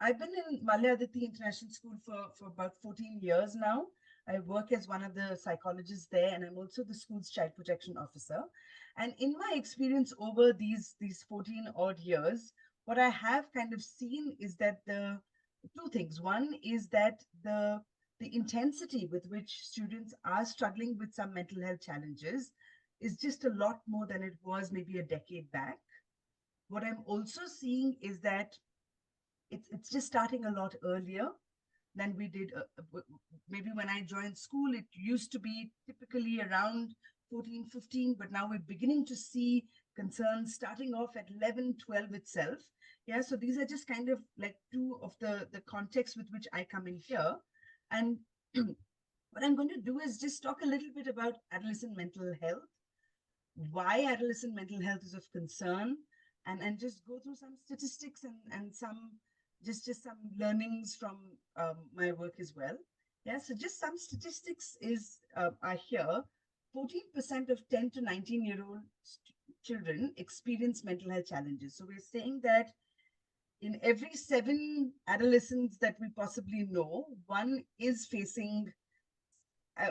I've been in Malayaditi International School for about 14 years now. I work as one of the psychologists there, and I'm also the school's child protection officer. And in my experience over these 14 odd years, what I have kind of seen is that the two things. One is that the intensity with which students are struggling with some mental health challenges is just a lot more than it was maybe a decade back. What I'm also seeing is that it's just starting a lot earlier than we did. Maybe when I joined school, it used to be typically around 14, 15, but now we're beginning to see concerns starting off at 11, 12 itself. Yeah, so these are just kind of like two of the contexts with which I come in here. And what I'm going to do is just talk a little bit about adolescent mental health, why adolescent mental health is of concern, and just go through some statistics and some just some learnings from my work as well. Yeah, so just some statistics are here. 14% of 10 to 19-year-old children experience mental health challenges. So we're saying that in every 7 adolescents that we possibly know, one is facing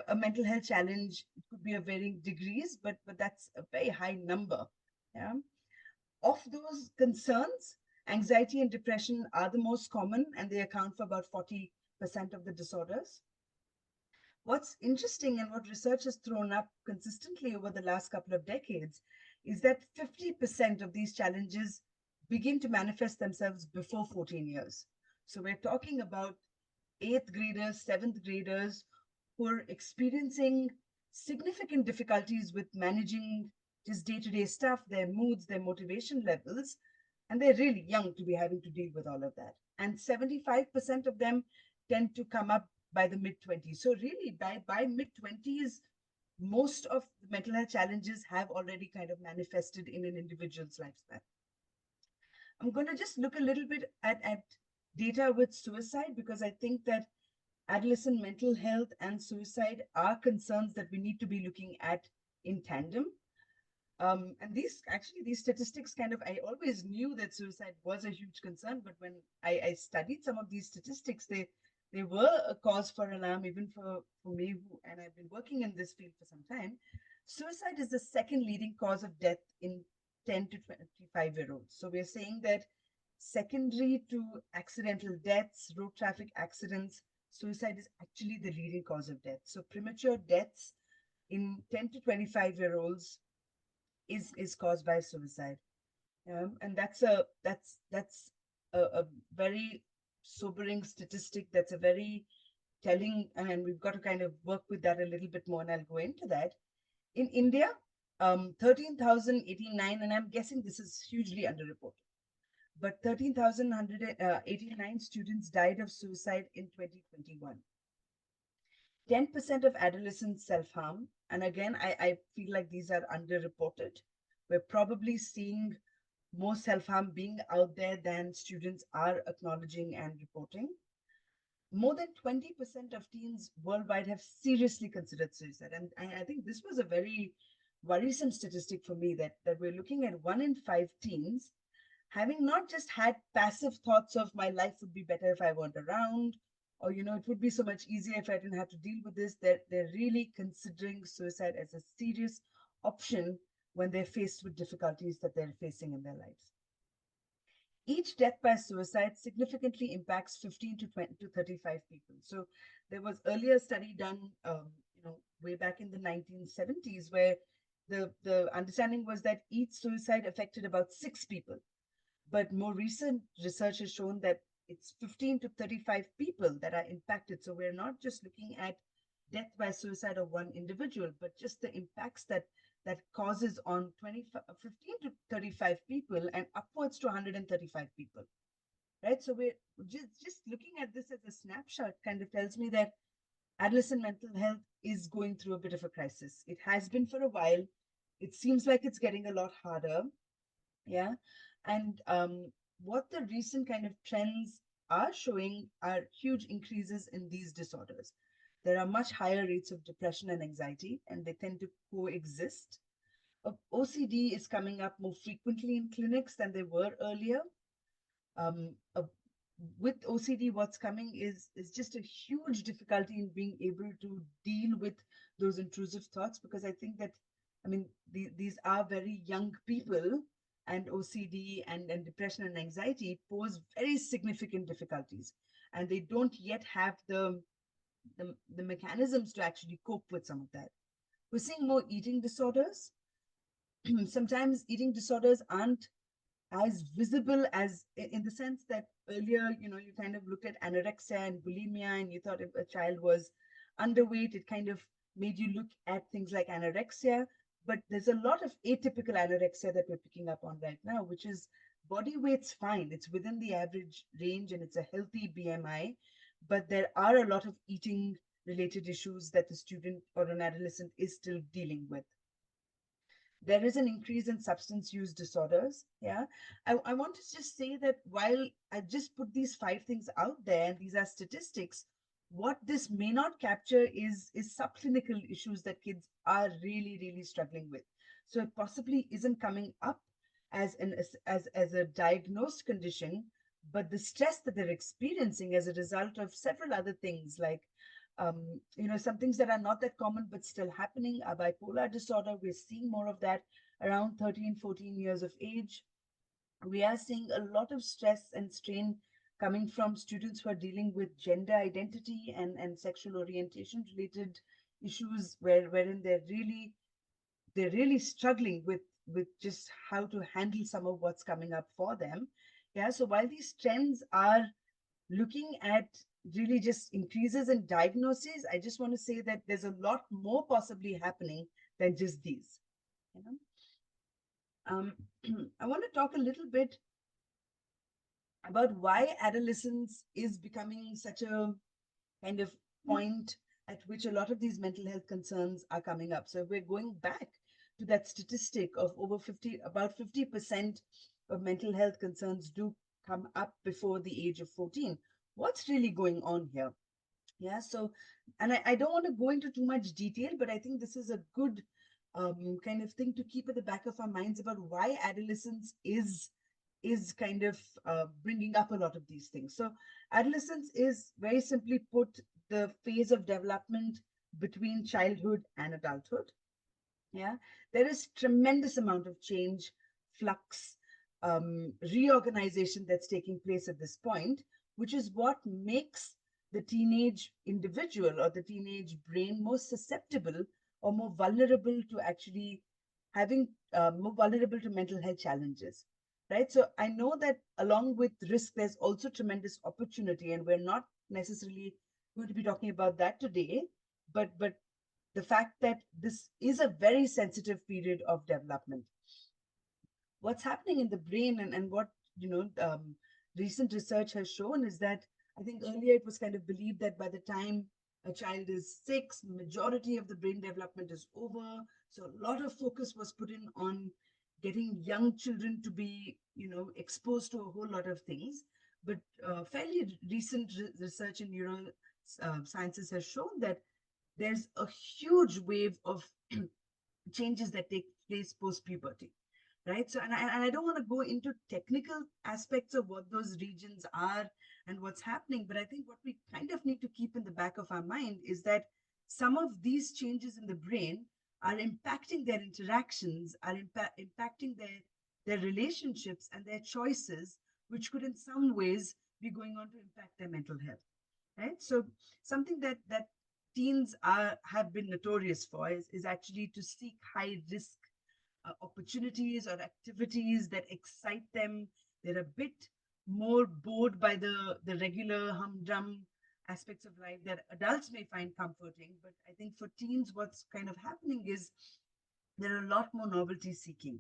a mental health challenge. It could be of varying degrees, but that's a very high number. Yeah. Of those concerns, anxiety and depression are the most common, and they account for about 40% of the disorders. What's interesting and what research has thrown up consistently over the last couple of decades is that 50% of these challenges begin to manifest themselves before 14 years. So we're talking about eighth graders, seventh graders who are experiencing significant difficulties with managing just day-to-day stuff, their moods, their motivation levels, and they're really young to be having to deal with all of that. And 75% of them tend to come up by the mid-20s. So really, by mid-20s, most of the mental health challenges have already kind of manifested in an individual's lifespan. I'm going to just look a little bit at data with suicide, because I think that adolescent mental health and suicide are concerns that we need to be looking at in tandem. And these statistics I always knew that suicide was a huge concern, but when I studied some of these statistics, they were a cause for alarm, even for me, and I've been working in this field for some time. Suicide is the second leading cause of death in 10 to 25-year-olds. So we're saying that secondary to accidental deaths, road traffic accidents, suicide is actually the leading cause of death. So premature deaths in 10 to 25-year-olds is caused by suicide. And that's a very sobering statistic. That's a very telling, and we've got to kind of work with that a little bit more, and I'll go into that. In India, 13,089, and I'm guessing this is hugely underreported, but 13,189 students died of suicide in 2021. 10% of adolescents self-harm. And again, I feel like these are underreported. We're probably seeing more self-harm being out there than students are acknowledging and reporting. More than 20% of teens worldwide have seriously considered suicide. And I think this was a very worrisome statistic for me, that we're looking at 1 in 5 teens having not just had passive thoughts of my life would be better if I weren't around, or it would be so much easier if I didn't have to deal with this. They're really considering suicide as a serious option when they're faced with difficulties that they're facing in their lives. Each death by suicide significantly impacts 15 to 20 to 35 people. So there was earlier a study done, way back in the 1970s, where the understanding was that each suicide affected about 6 people. But more recent research has shown that it's 15 to 35 people that are impacted. So we're not just looking at death by suicide of one individual, but just the impacts that causes on 15 to 35 people and upwards to 135 people, right? So we're just looking at this as a snapshot kind of tells me that adolescent mental health is going through a bit of a crisis. It has been for a while. It seems like it's getting a lot harder. Yeah. And what the recent kind of trends are showing are huge increases in these disorders. There are much higher rates of depression and anxiety, and they tend to coexist. OCD is coming up more frequently in clinics than they were earlier. with OCD, what's coming is just a huge difficulty in being able to deal with those intrusive thoughts, because I think that, I mean, these are very young people, and OCD and depression and anxiety pose very significant difficulties, and they don't yet have the mechanisms to actually cope with some of that. We're seeing more eating disorders. Sometimes eating disorders aren't as visible as, in the sense that earlier, you kind of looked at anorexia and bulimia, and you thought if a child was underweight, it kind of made you look at things like anorexia. But there's a lot of atypical anorexia that we're picking up on right now, which is body weight's fine, it's within the average range, and it's a healthy BMI, but there are a lot of eating related issues that the student or an adolescent is still dealing with. There is an increase in substance use disorders. Yeah. I want to just say that while I just put these five things out there, and these are statistics, what this may not capture is subclinical issues that kids are really, really struggling with. So it possibly isn't coming up as a diagnosed condition, but the stress that they're experiencing as a result of several other things, like some things that are not that common but still happening are bipolar disorder. We're seeing more of that around 13, 14 years of age. We are seeing a lot of stress and strain coming from students who are dealing with gender identity and sexual orientation related issues, wherein they're really struggling with just how to handle some of what's coming up for them. Yeah, so while these trends are looking at really just increases in diagnoses, I just want to say that there's a lot more possibly happening than just these. You know? I want to talk a little bit about why adolescence is becoming such a kind of point at which a lot of these mental health concerns are coming up. So we're going back to that statistic of about 50% of mental health concerns do come up before the age of 14. What's really going on here? Yeah, so, and I don't want to go into too much detail, but I think this is a good kind of thing to keep at the back of our minds about why adolescence is kind of bringing up a lot of these things. So adolescence is, very simply put, the phase of development between childhood and adulthood. Yeah, there is tremendous amount of change, flux, reorganization that's taking place at this point, which is what makes the teenage individual or the teenage brain more susceptible or more vulnerable to actually having more vulnerable to mental health challenges. Right. So I know that along with risk, there's also tremendous opportunity, and we're not necessarily going to be talking about that today. But the fact that this is a very sensitive period of development. What's happening in the brain, and what recent research has shown is that, I think earlier it was kind of believed that by the time a child is 6, majority of the brain development is over. So a lot of focus was put in on getting young children to be exposed to a whole lot of things. But fairly recent research in neural sciences has shown that there's a huge wave of changes that take place post puberty, right? So, and I don't want to go into technical aspects of what those regions are and what's happening, but I think what we kind of need to keep in the back of our mind is that some of these changes in the brain are impacting their interactions, are impacting their relationships and their choices, which could in some ways be going on to impact their mental health, right? So something that teens have been notorious for is actually to seek high risk opportunities or activities that excite them. They're a bit more bored by the regular humdrum aspects of life that adults may find comforting. But I think for teens, what's kind of happening is they're a lot more novelty seeking.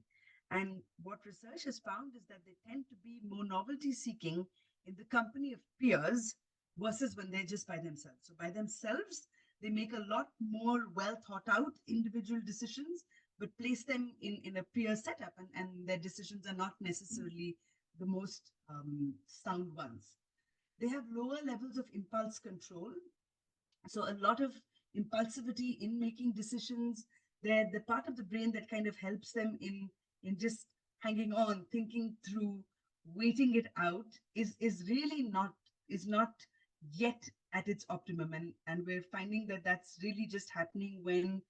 And what research has found is that they tend to be more novelty seeking in the company of peers versus when they're just by themselves. So by themselves, they make a lot more well thought out individual decisions, but place them in a peer setup, and their decisions are not necessarily the most sound ones. They have lower levels of impulse control. So a lot of impulsivity in making decisions. They're the part of the brain that kind of helps them in just hanging on, thinking through waiting it out is really not yet at its optimum, and we're finding that that's really just happening when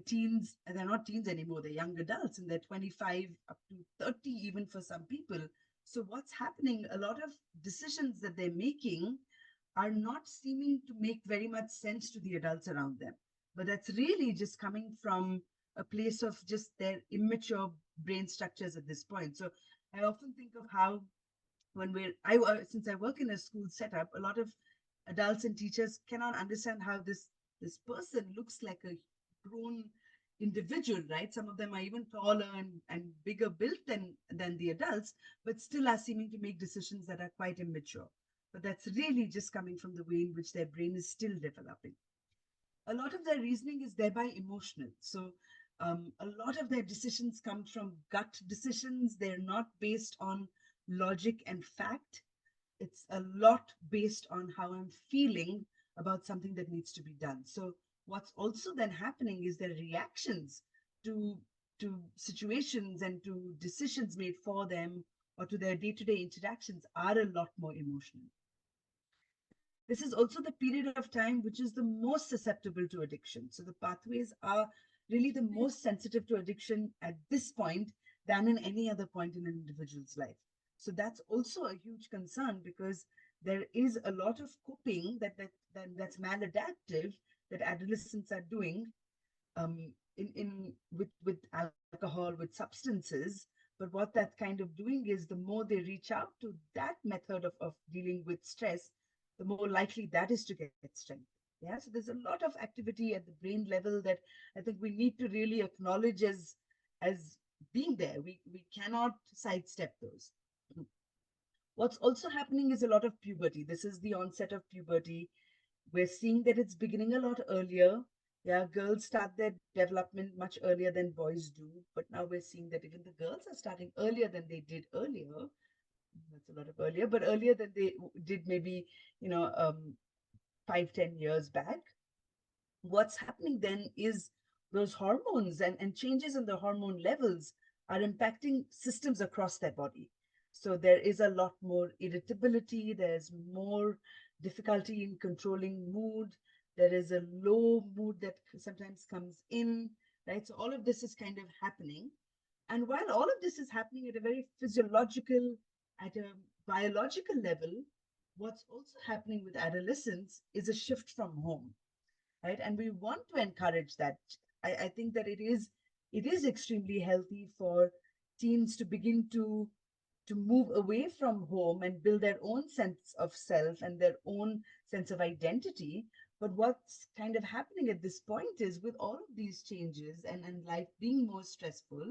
teens, and they're not teens anymore, they're young adults, and they're 25 up to 30 even for some people. So what's happening, a lot of decisions that they're making are not seeming to make very much sense to the adults around them, but that's really just coming from a place of just their immature brain structures at this point. So I often think of how, when since I work in a school setup, a lot of adults and teachers cannot understand how this person looks like a grown individual, right? Some of them are even taller and bigger built than the adults, but still are seeming to make decisions that are quite immature. But that's really just coming from the way in which their brain is still developing. A lot of their reasoning is thereby emotional. So a lot of their decisions come from gut decisions. They're not based on logic and fact. It's a lot based on how I'm feeling about something that needs to be done. So what's also then happening is their reactions to situations and to decisions made for them, or to their day-to-day interactions, are a lot more emotional. This is also the period of time which is the most susceptible to addiction. So the pathways are really the most sensitive to addiction at this point than in any other point in an individual's life. So that's also a huge concern, because there is a lot of coping that's maladaptive that adolescents are doing, in with alcohol, with substances. But what that's kind of doing is, the more they reach out to that method of dealing with stress, the more likely that is to get strength. Yeah, so there's a lot of activity at the brain level that I think we need to really acknowledge as being there. We cannot sidestep those. What's also happening is a lot of puberty. This is the onset of puberty. We're seeing that it's beginning a lot earlier. Yeah, girls start their development much earlier than boys do, but now we're seeing that even the girls are starting earlier than they did earlier. That's a lot of earlier, but earlier than they did, maybe, 5-10 years back. What's happening then is those hormones and changes in the hormone levels are impacting systems across their body. So there is a lot more irritability, there's more difficulty in controlling mood, there is a low mood that sometimes comes in, right? So all of this is kind of happening. And while all of this is happening at a very physiological, at a biological level, what's also happening with adolescents is a shift from home, right? And we want to encourage that. I think that it is extremely healthy for teens to begin to move away from home and build their own sense of self and their own sense of identity. But what's kind of happening at this point is, with all of these changes and life being more stressful,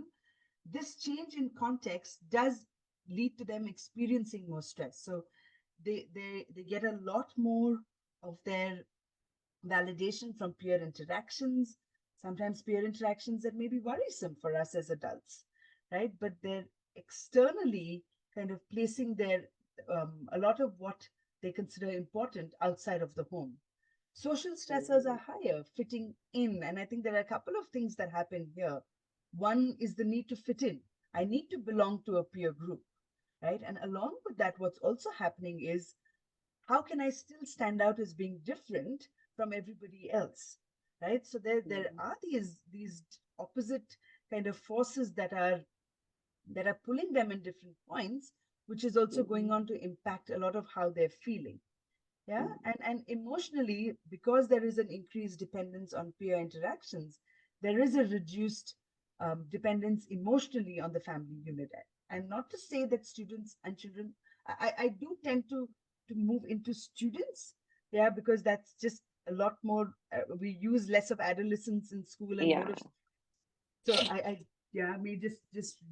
this change in context does lead to them experiencing more stress. So they get a lot more of their validation from peer interactions, sometimes peer interactions that may be worrisome for us as adults, right? But they're externally kind of placing their a lot of what they consider important outside of the home. Social stressors are higher, fitting in. And I think there are a couple of things that happen here. One is the need to fit in. I need to belong to a peer group, right? And along with that, what's also happening is, how can I still stand out as being different from everybody else, right? So there are these opposite kind of forces that are pulling them in different points, which is also going on to impact a lot of how they're feeling. Yeah, and emotionally, because there is an increased dependence on peer interactions, there is a reduced dependence emotionally on the family unit. And not to say that students and children, I do tend to move into students, yeah, because that's just a lot more. We use less of adolescents in school and more Yeah, of. So I yeah, I may just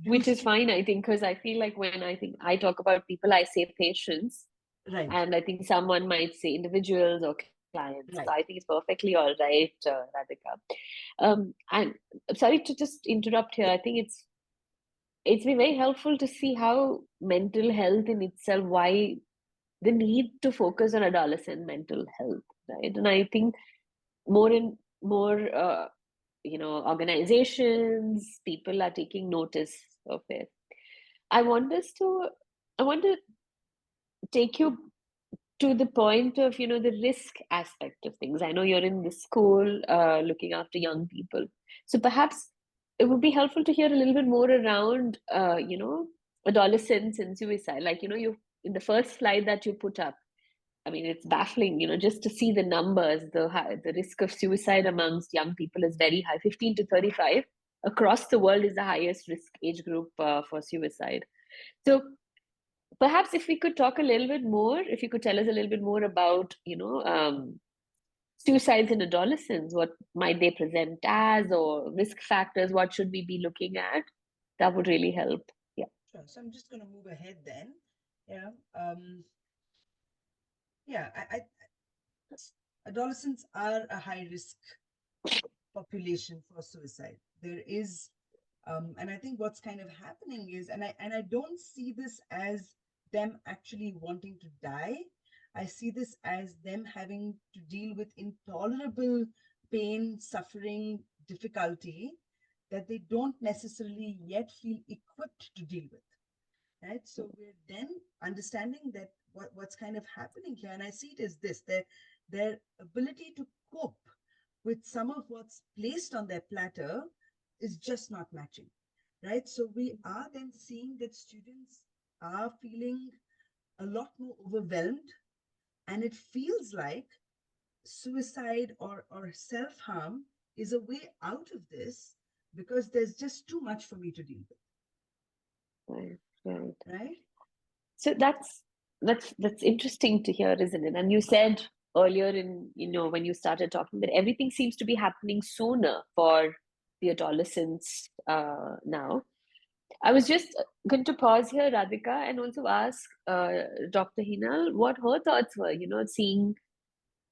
which use is fine, I think, because I feel like when I think I talk about people, I say patients, right, and I think someone might say individuals or clients. So right. I think it's perfectly all right, Radhika. And I'm sorry to just interrupt here. I think it's been very helpful to see how mental health in itself, why the need to focus on adolescent mental health, right? And I think more and more, organizations, people are taking notice of it. I want us to I want to take you to the point of, the risk aspect of things. I know you're in the school looking after young people. So perhaps it would be helpful to hear a little bit more around, adolescence and suicide. Like, you in the first slide that you put up, I mean, it's baffling, just to see the numbers. The risk of suicide amongst young people is very high. 15 to 35 across the world is the highest risk age group for suicide. So perhaps if we could talk a little bit more, if you could tell us a little bit more about, suicides in adolescents, what might they present as, or risk factors, what should we be looking at? That would really help. Yeah. Sure. So I'm just going to move ahead then. Yeah. Yeah. Adolescents are a high risk population for suicide. There is, and I think what's kind of happening is, and I don't see this as them actually wanting to die. I see this as them having to deal with intolerable pain, suffering, difficulty that they don't necessarily yet feel equipped to deal with. Right. So we're then understanding that what's kind of happening here, and I see it as this: their ability to cope with some of what's placed on their platter is just not matching. Right. So we are then seeing that students are feeling a lot more overwhelmed, and it feels like suicide or self-harm is a way out of this because there's just too much for me to deal Right, right. with. Right. So that's interesting to hear, isn't it? And you said earlier in, when you started talking, that everything seems to be happening sooner for the adolescents now. I was just going to pause here, Radhika, and also ask Dr. Hinal what her thoughts were, seeing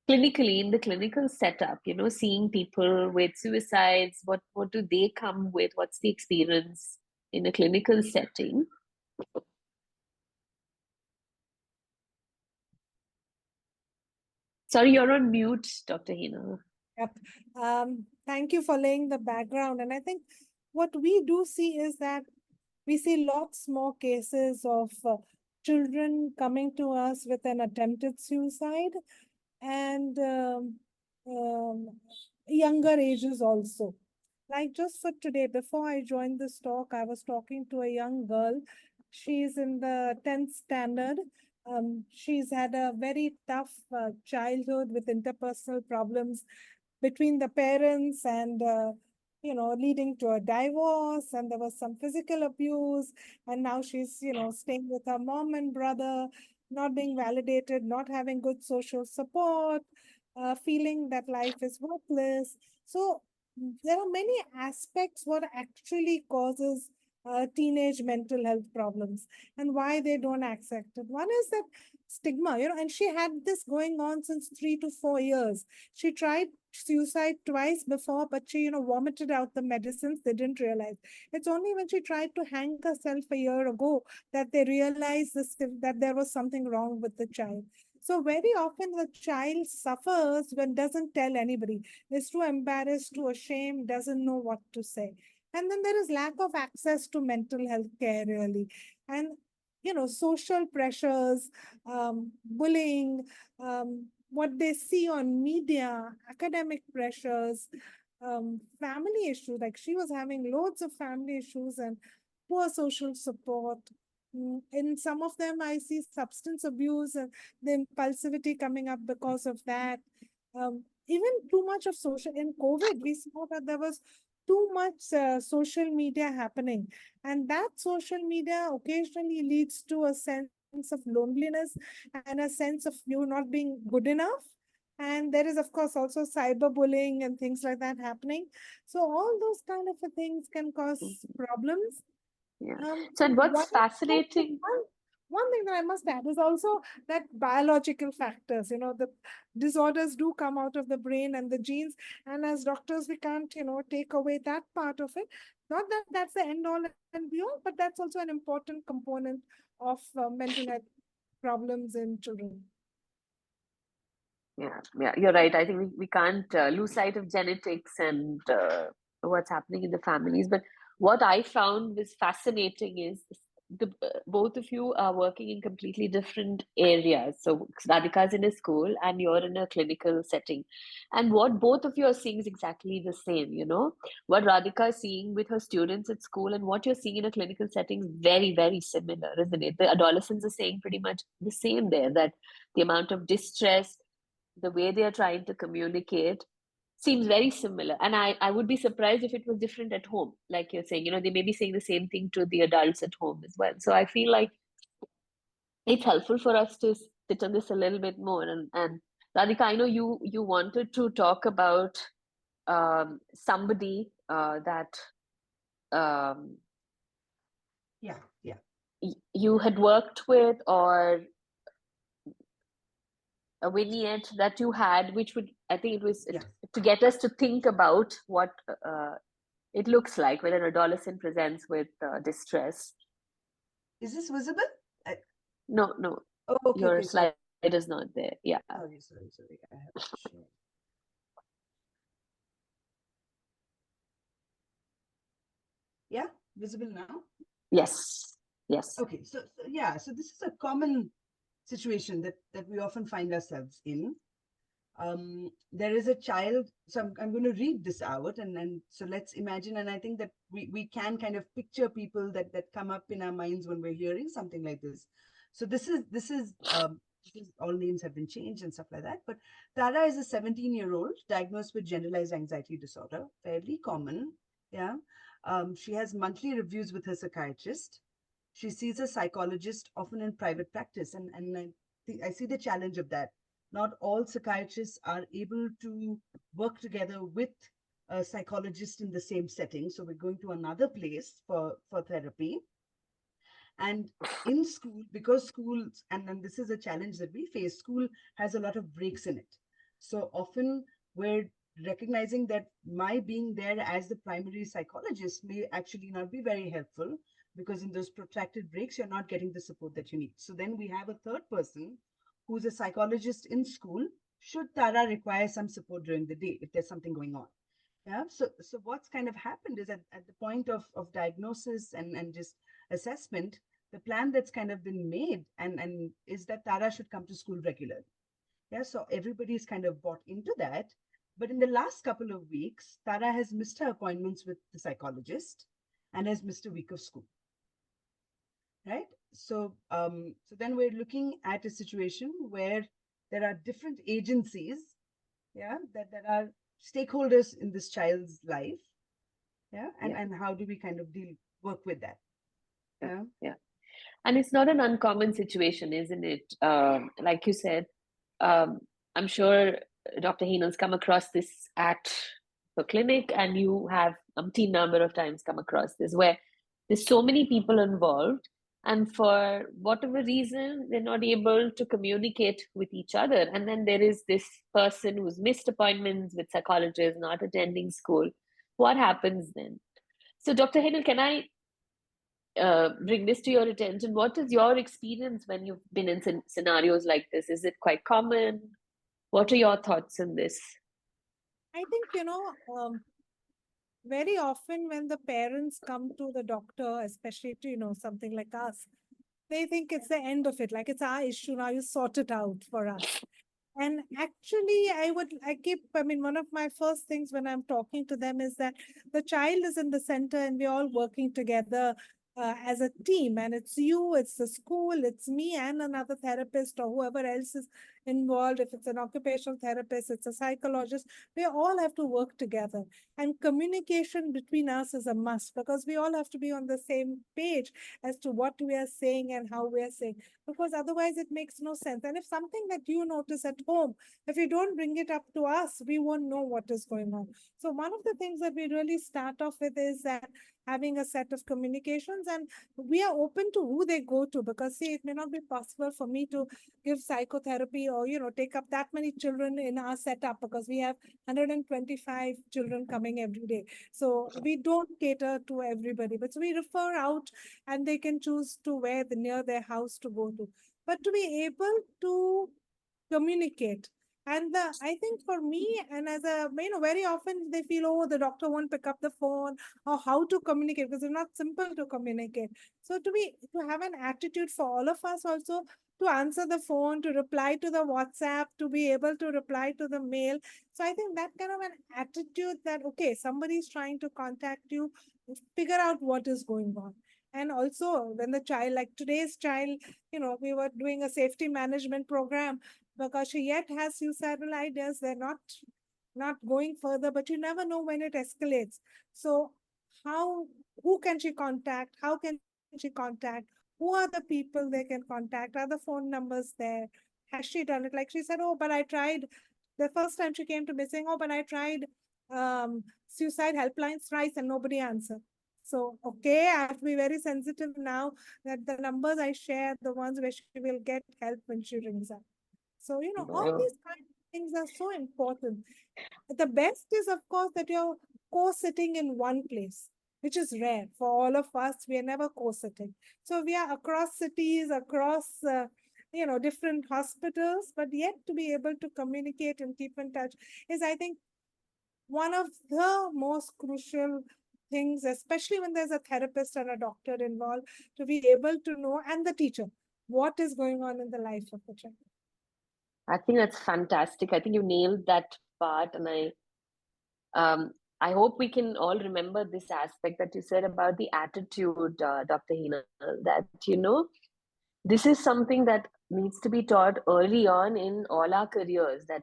clinically in the clinical setup, seeing people with suicides, what do they come with? What's the experience in a clinical setting? Sorry, you're on mute, Dr. Hinal. Yep. Thank you for laying the background. And I think what we do see is that we see lots more cases of children coming to us with an attempted suicide and younger ages also. Like just for today, before I joined this talk, I was talking to a young girl. She's in the 10th standard. She's had a very tough childhood with interpersonal problems between the parents and leading to a divorce, and there was some physical abuse, and now she's staying with her mom and brother, not being validated, not having good social support, feeling that life is worthless. So there are many aspects what actually causes teenage mental health problems and why they don't accept it. One is that stigma, and she had this going on since 3 to 4 years. She tried suicide twice before, but she, vomited out the medicines. They didn't realize. It's only when she tried to hang herself a year ago that they realized that there was something wrong with the child. So very often the child suffers when doesn't tell anybody. Is too embarrassed, too ashamed, doesn't know what to say. And then there is lack of access to mental health care, really. And, social pressures, bullying, what they see on media, academic pressures, family issues. Like she was having loads of family issues and poor social support. In some of them, I see substance abuse and the impulsivity coming up because of that. Even too much of social. In COVID, we saw that there was too much social media happening. And that social media occasionally leads to a sense of loneliness and a sense of you not being good enough. And there is, of course, also cyberbullying and things like that happening. So all those kind of things can cause problems. Yeah. So, and what's fascinating? One thing that I must add is also that biological factors, the disorders do come out of the brain and the genes. And as doctors, we can't, take away that part of it. Not that that's the end all and be all, but that's also an important component of mental health problems in children. Yeah, you're right. I think we can't lose sight of genetics and what's happening in the families. But what I found was fascinating is both of you are working in completely different areas. So Radhika's in a school and you're in a clinical setting. And what both of you are seeing is exactly the same, you know. What Radhika is seeing with her students at school and what you're seeing in a clinical setting is very, very similar, isn't it? The adolescents are saying pretty much the same there, that the amount of distress, the way they are trying to communicate seems very similar. And I would be surprised if it was different at home. Like you're saying, you know, they may be saying the same thing to the adults at home as well. So I feel like it's helpful for us to sit on this a little bit more. And Radhika, I know you wanted to talk about somebody that um, Yeah, yeah. you had worked with, or a vignette that you had, which would, I think it was Yes. to get us to think about what it looks like when an adolescent presents with distress. Is this visible? No, no, Oh, okay, your okay. slide is not there. Yeah. Sorry. I have to share. Yeah, visible now. Yes. Yes. Okay, so yeah, so this is a common situation that we often find ourselves in. There is a child, so I'm going to read this out, and so let's imagine, and I think that we can kind of picture people that come up in our minds when we're hearing something like this. So this is all names have been changed and stuff like that. But Tara is a 17-year-old diagnosed with generalized anxiety disorder, fairly common. Yeah, she has monthly reviews with her psychiatrist. She sees a psychologist often in private practice, and I see the challenge of that. Not all psychiatrists are able to work together with a psychologist in the same setting. So we're going to another place for therapy. And in school, because schools, and this is a challenge that we face, school has a lot of breaks in it. So often we're recognizing that my being there as the primary psychologist may actually not be very helpful, because in those protracted breaks, you're not getting the support that you need. So then we have a third person who's a psychologist in school, should Tara require some support during the day if there's something going on. Yeah. So what's kind of happened is at the point of diagnosis and just assessment, the plan that's kind of been made and is that Tara should come to school regularly. Yeah. So everybody's kind of bought into that. But in the last couple of weeks, Tara has missed her appointments with the psychologist and has missed a week of school. Right. So then we're looking at a situation where there are different agencies, yeah, that are stakeholders in this child's life. Yeah. And how do we kind of work with that? Yeah. Yeah. And it's not an uncommon situation, isn't it? Like you said, I'm sure Dr. Henal's come across this at the clinic, and you have umpteen number of times come across this, where there's so many people involved, and for whatever reason, they're not able to communicate with each other. And then there is this person who's missed appointments with psychologists, not attending school. What happens then? So, Dr. Henal, can I bring this to your attention? What is your experience when you've been in scenarios like this? Is it quite common? What are your thoughts on this? I think, very often when the parents come to the doctor, especially to, something like us, they think it's the end of it. Like, it's our issue now, you sort it out for us. And actually, one of my first things when I'm talking to them is that the child is in the center and we're all working together as a team. And it's you, it's the school, it's me and another therapist or whoever else is involved. If it's an occupational therapist, it's a psychologist, we all have to work together. And communication between us is a must, because we all have to be on the same page as to what we are saying and how we are saying, because otherwise it makes no sense. And if something that you notice at home, if you don't bring it up to us, we won't know what is going on. So one of the things that we really start off with is that having a set of communications, and we are open to who they go to, because see, it may not be possible for me to give psychotherapy or take up that many children in our setup, because we have 125 children coming every day. So we don't cater to everybody, but so we refer out and they can choose to where near their house to go to. But to be able to communicate And I think for me, and as a, very often they feel, oh, the doctor won't pick up the phone, or how to communicate, because it's not simple to communicate. So to have an attitude for all of us also, to answer the phone, to reply to the WhatsApp, to be able to reply to the mail. So I think that kind of an attitude that, okay, somebody is trying to contact you, figure out what is going on. And also when the child, like today's child, we were doing a safety management program because she yet has suicidal ideas. They're not going further, but you never know when it escalates. So how, who can she contact? How can she contact? Who are the people they can contact? Are the phone numbers there? Has she done it? Like she said, oh, but I tried the first time she came to me saying, oh, but I tried suicide helplines thrice and nobody answered. So, okay, I have to be very sensitive now that the numbers I share, the ones where she will get help when she rings up. So, all Wow. these kind of things are so important. The best is, of course, that you're co-sitting in one place, which is rare for all of us. We are never co-sitting. So we are across cities, across, different hospitals, but yet to be able to communicate and keep in touch is, I think, one of the most crucial things, especially when there's a therapist and a doctor involved, to be able to know, and the teacher, what is going on in the life of the child. I think that's fantastic. I think you nailed that part, and um, I hope we can all remember this aspect that you said about the attitude, Dr. Hina, that, this is something that needs to be taught early on in all our careers, that,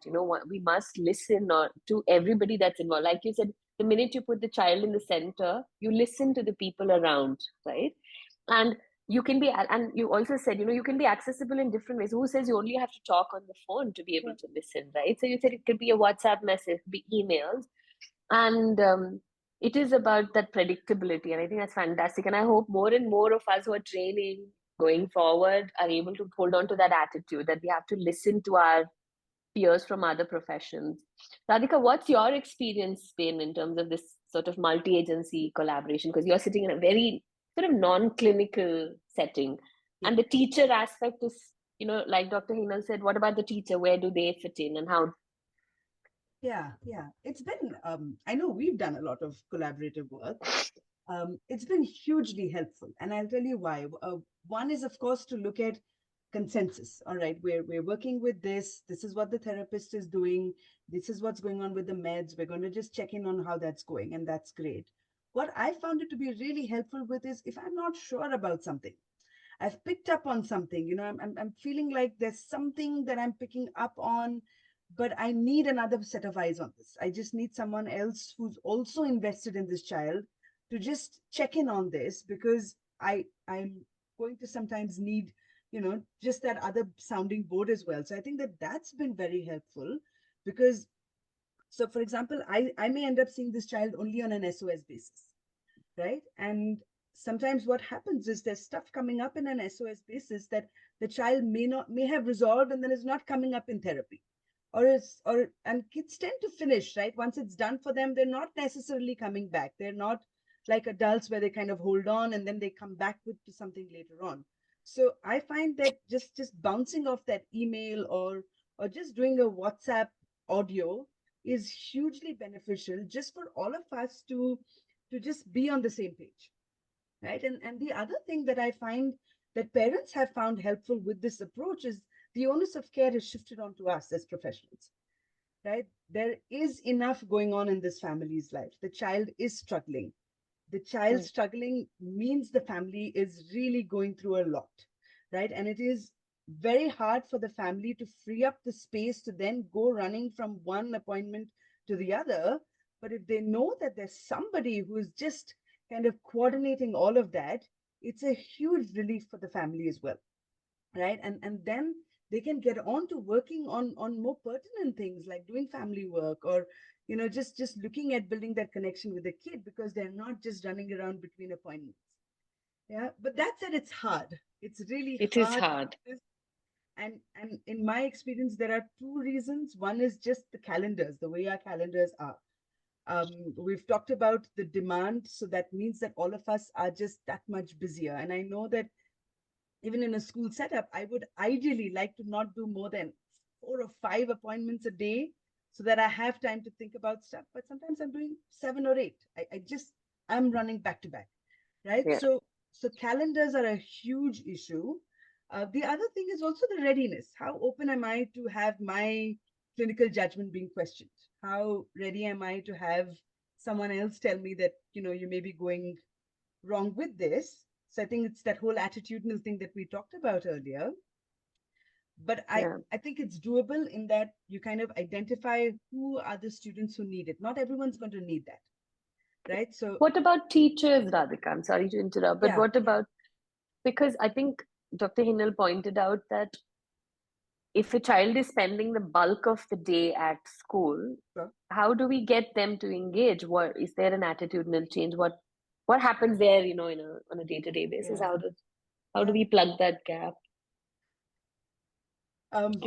we must listen to everybody that's involved. Like you said, the minute you put the child in the center, you listen to the people around, right? And you can be, and you also said, you can be accessible in different ways. Who says you only have to talk on the phone to be able to listen, right? So you said it could be a WhatsApp message, be emails, and it is about that predictability. And I think that's fantastic. And I hope more and more of us who are training going forward are able to hold on to that attitude that we have to listen to our peers from other professions. Radhika, what's your experience been in terms of this sort of multi-agency collaboration? Because you're sitting in a very sort of non-clinical setting. Yeah. And the teacher aspect is, like Dr. Hinal said, what about the teacher? Where do they fit in and how? Yeah. It's been, I know we've done a lot of collaborative work. It's been hugely helpful. And I'll tell you why. One is, of course, to look at consensus. All right, we're working with this. This is what the therapist is doing. This is what's going on with the meds. We're going to just check in on how that's going. And that's great. What I found it to be really helpful with is if I'm not sure about something, I've picked up on something, I'm feeling like there's something that I'm picking up on, but I need another set of eyes on this. I just need someone else who's also invested in this child to just check in on this, because I'm going to sometimes need, just that other sounding board as well. So I think that that's been very helpful, because so for example, I may end up seeing this child only on an SOS basis, right? And sometimes what happens is there's stuff coming up in an SOS basis that the child may have resolved and then is not coming up in therapy. And kids tend to finish, right? Once it's done for them, they're not necessarily coming back. They're not like adults where they kind of hold on and then they come back to something later on. So I find that just bouncing off that email or just doing a WhatsApp audio is hugely beneficial, just for all of us to just be on the same page, right? And the other thing that I find that parents have found helpful with this approach is the onus of care is shifted onto us as professionals, right? There is enough going on in this family's life. The child is struggling. The child Mm. struggling means the family is really going through a lot, right? And it is very hard for the family to free up the space to then go running from one appointment to the other. But if they know that there's somebody who is just kind of coordinating all of that, it's a huge relief for the family as well, right? And then they can get on to working on more pertinent things like doing family work, or just looking at building that connection with the kid, because they're not just running around between appointments. Yeah, but that said, it's hard. It's really It is hard. hard. And in my experience, there are two reasons. One is just the calendars, the way our calendars are. We've talked about the demand, so that means that all of us are just that much busier. And I know that even in a school setup, I would ideally like to not do more than 4 or 5 appointments a day so that I have time to think about stuff. But sometimes I'm doing 7 or 8. I'm running back to back, right? Yeah. So calendars are a huge issue. The other thing is also the readiness. How open am I to have my clinical judgment being questioned? How ready am I to have someone else tell me that, you may be going wrong with this? So I think it's that whole attitudinal thing that we talked about earlier. But Yeah. I think it's doable in that you kind of identify who are the students who need it. Not everyone's going to need that, right? So What about teachers, Radhika? I'm sorry to interrupt, but yeah, what about, because I think Dr. Hinal pointed out that if a child is spending the bulk of the day at school, sure. how do we get them to engage? What is there an attitudinal change? What happens there, on a day-to-day basis? Yeah, How do yeah. we plug that gap?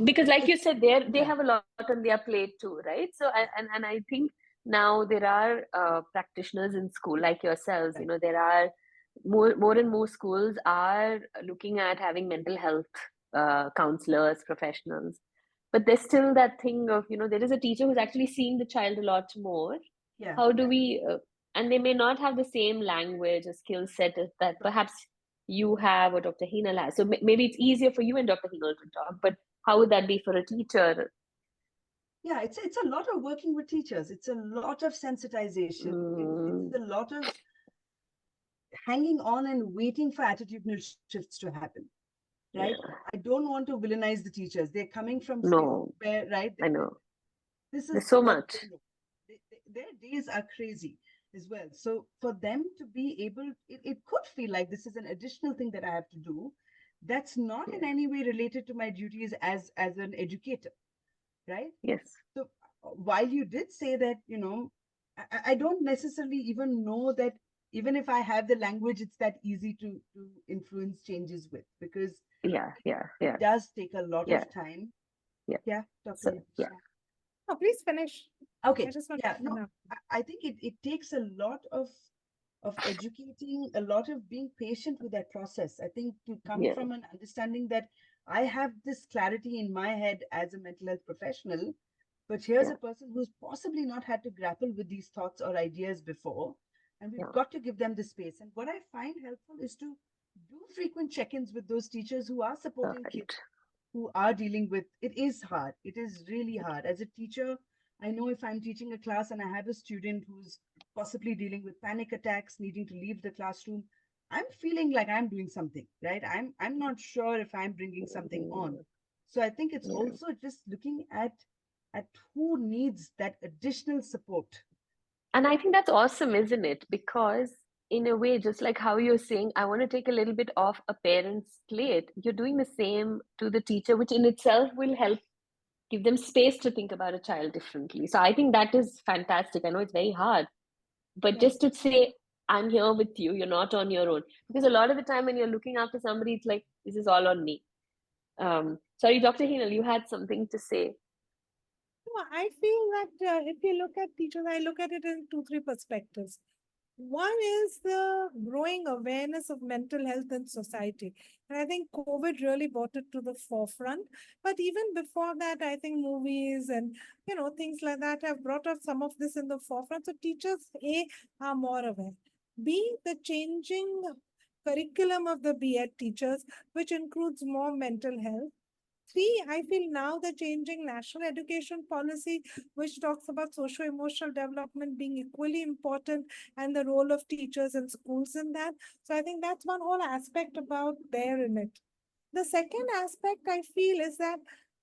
Because It, like you it's said, they yeah, have a lot on their plate too, right? So and I think now there are practitioners in school like yourselves. right. There are more and more schools are looking at having mental health counselors, professionals. But there's still that thing of, there is a teacher who's actually seeing the child a lot more. Yeah, How do yeah. we, and they may not have the same language or skill set as that perhaps you have or Dr. Hinal has. So maybe it's easier for you and Dr. Hinal to talk, but how would that be for a teacher? Yeah, it's a lot of working with teachers. It's a lot of sensitization. It's Mm, a lot of hanging on and waiting for attitudinal shifts to happen, right? yeah, I don't want to villainize the teachers. They're coming from spaces no, where, right, I know. this There's is so what much. they know. Their days are crazy as well. So for them to be able, it could feel like this is an additional thing that I have to do. That's not in Yeah, any way related to my duties as an educator, right? yes, So while you did say that, I don't necessarily even know that even if I have the language, it's that easy to influence changes with, because yeah, yeah, it yeah, does take a lot yeah, of time. yeah. Yeah, Dr. So, yeah, Krishna. Oh, please finish. I Okay. just want Yeah, to no, know. I think it takes a lot of educating, a lot of being patient with that process. I think to come yeah, from an understanding that I have this clarity in my head as a mental health professional, but here's yeah, a person who's possibly not had to grapple with these thoughts or ideas before, and we've yeah. got to give them the space. And what I find helpful is to do frequent check-ins with those teachers who are supporting kids Right. who are dealing with it. Is hard. It is really hard. As a teacher, I know if I'm teaching a class and I have a student who's possibly dealing with panic attacks, needing to leave the classroom, I'm feeling like I'm doing something, right? I'm not sure if I'm bringing something on. Mm, So I think it's yeah. also just looking at who needs that additional support. And I think that's awesome, isn't it? Because in a way, just like how you're saying, I want to take a little bit off a parent's plate, you're doing the same to the teacher, which in itself will help give them space to think about a child differently. So I think that is fantastic. I know it's very hard, but Yeah. just to say, I'm here with you, you're not on your own. Because a lot of the time when you're looking after somebody, it's like, this is all on me. Sorry, Dr. Hinal, you had something to say. No, I feel that if you look at teachers, I look at it in two, three perspectives. One is the growing awareness of mental health in society. And I think COVID really brought it to the forefront. But even before that, I think movies and, things like that have brought up some of this in the forefront. So teachers, A, are more aware. B, the changing curriculum of the B.Ed teachers, which includes more mental health. Three, I feel now the changing national education policy, which talks about socio-emotional development being equally important and the role of teachers and schools in that. So I think that's one whole aspect about there in it. The second aspect I feel is that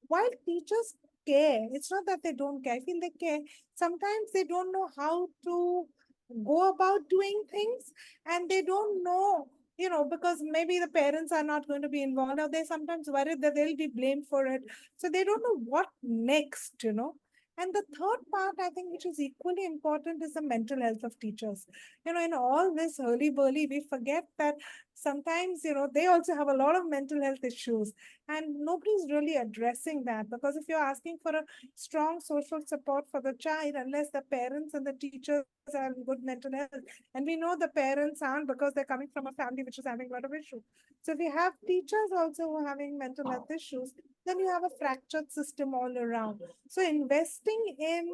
while teachers care, it's not that they don't care. I feel they care. Sometimes they don't know how to go about doing things and they don't know, because maybe the parents are not going to be involved or they're sometimes worried that they'll be blamed for it. So they don't know what next. And the third part, I think, which is equally important, is the mental health of teachers. In all this hurly-burly, we forget that sometimes, they also have a lot of mental health issues, and nobody's really addressing that. Because if you're asking for a strong social support for the child, unless the parents and the teachers are in good mental health, and we know the parents aren't, because they're coming from a family which is having a lot of issues. So if you have teachers also who are having mental health issues, then you have a fractured system all around. So investing in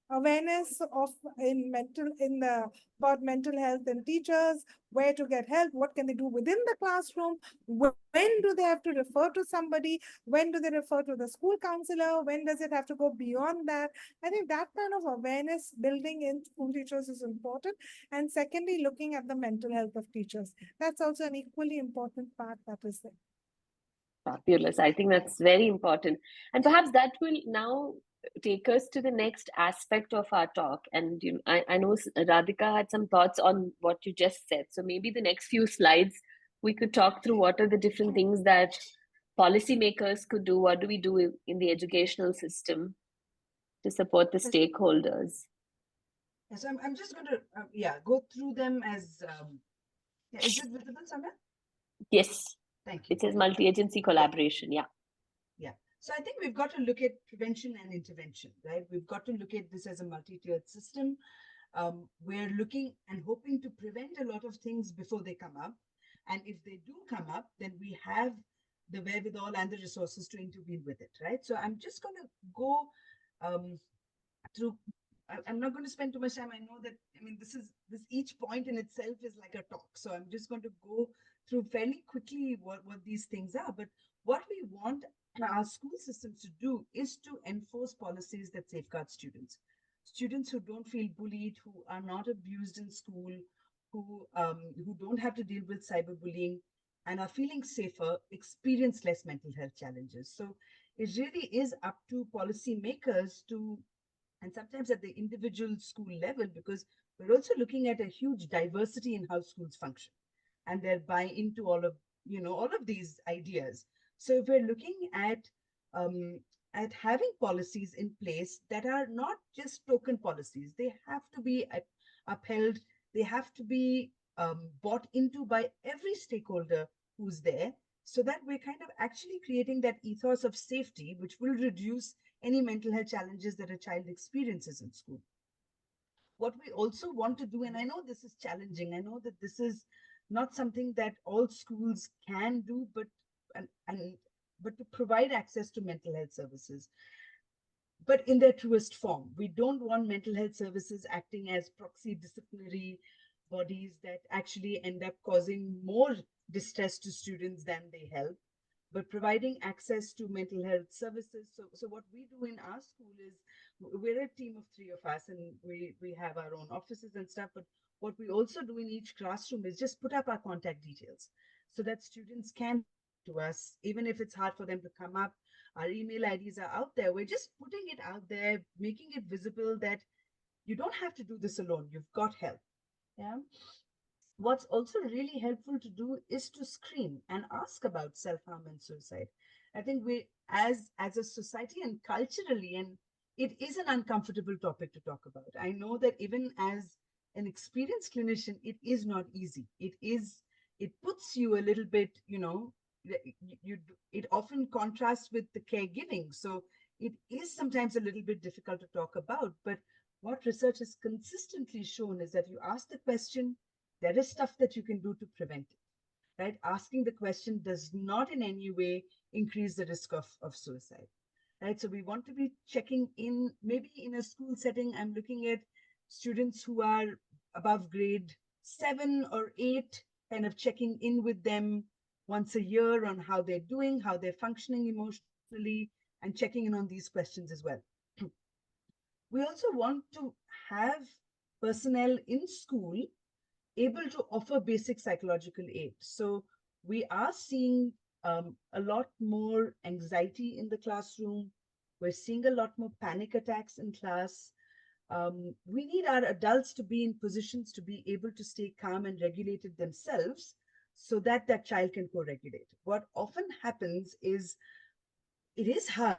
awareness of in the about mental health in teachers, where to get help, what can they do within the classroom, when do they have to refer to somebody, when do they refer to the school counselor, when does it have to go beyond that. I think that kind of awareness building in school teachers is important. And secondly, looking at the mental health of teachers, that's also an equally important part that is there. Fabulous. I think that's very important. And perhaps that will now take us to the next aspect of our talk. And I know Radhika had some thoughts on what you just said. So maybe the next few slides, we could talk through what are the different things that policymakers could do. What do we do in the educational system to support the stakeholders? Yes, I'm just going to go through them as is it visible somewhere? Yes. Thank you. It says multi-agency collaboration. Yeah. Yeah. So I think we've got to look at prevention and intervention, right? We've got to look at this as a multi-tiered system. We're looking and hoping to prevent a lot of things before they come up. And if they do come up, then we have the wherewithal and the resources to intervene with it, right? So I'm just going to go through. I'm not going to spend too much time. I know that, this each point in itself is like a talk. So I'm just going to go through fairly quickly what these things are. But what we want our school systems to do is to enforce policies that safeguard students. Students who don't feel bullied, who are not abused in school, who don't have to deal with cyberbullying and are feeling safer, experience less mental health challenges. So it really is up to policymakers to, and sometimes at the individual school level, because we're also looking at a huge diversity in how schools function and their buy into all of these ideas. So if we're looking at having policies in place that are not just token policies, they have to be upheld, they have to be bought into by every stakeholder who's there, so that we're kind of actually creating that ethos of safety, which will reduce any mental health challenges that a child experiences in school. What we also want to do, and I know this is challenging, I know that this is not something that all schools can do, but to provide access to mental health services, but in their truest form. We don't want mental health services acting as proxy disciplinary bodies that actually end up causing more distress to students than they help, but providing access to mental health services. So what we do in our school is, we're a team of 3 of us, and we have our own offices and stuff. But what we also do in each classroom is just put up our contact details so that students can to us, even if it's hard for them to come up. Our email IDs are out there. We're just putting it out there, making it visible that you don't have to do this alone. You've got help. Yeah. What's also really helpful to do is to screen and ask about self-harm and suicide. I think we, as a society and culturally, and it is an uncomfortable topic to talk about. I know that even as an experienced clinician, it is not easy. It puts you a little bit, it often contrasts with the caregiving. So it is sometimes a little bit difficult to talk about. But what research has consistently shown is that you ask the question, there is stuff that you can do to prevent it, right? Asking the question does not in any way increase the risk of suicide, right? So we want to be checking in, maybe in a school setting, I'm looking at students who are above grade 7 or 8, kind of checking in with them once a year on how they're doing, how they're functioning emotionally, and checking in on these questions as well. We also want to have personnel in school able to offer basic psychological aid. So we are seeing a lot more anxiety in the classroom. We're seeing a lot more panic attacks in class. We need our adults to be in positions to be able to stay calm and regulated themselves so that that child can co-regulate. What often happens is, it is hard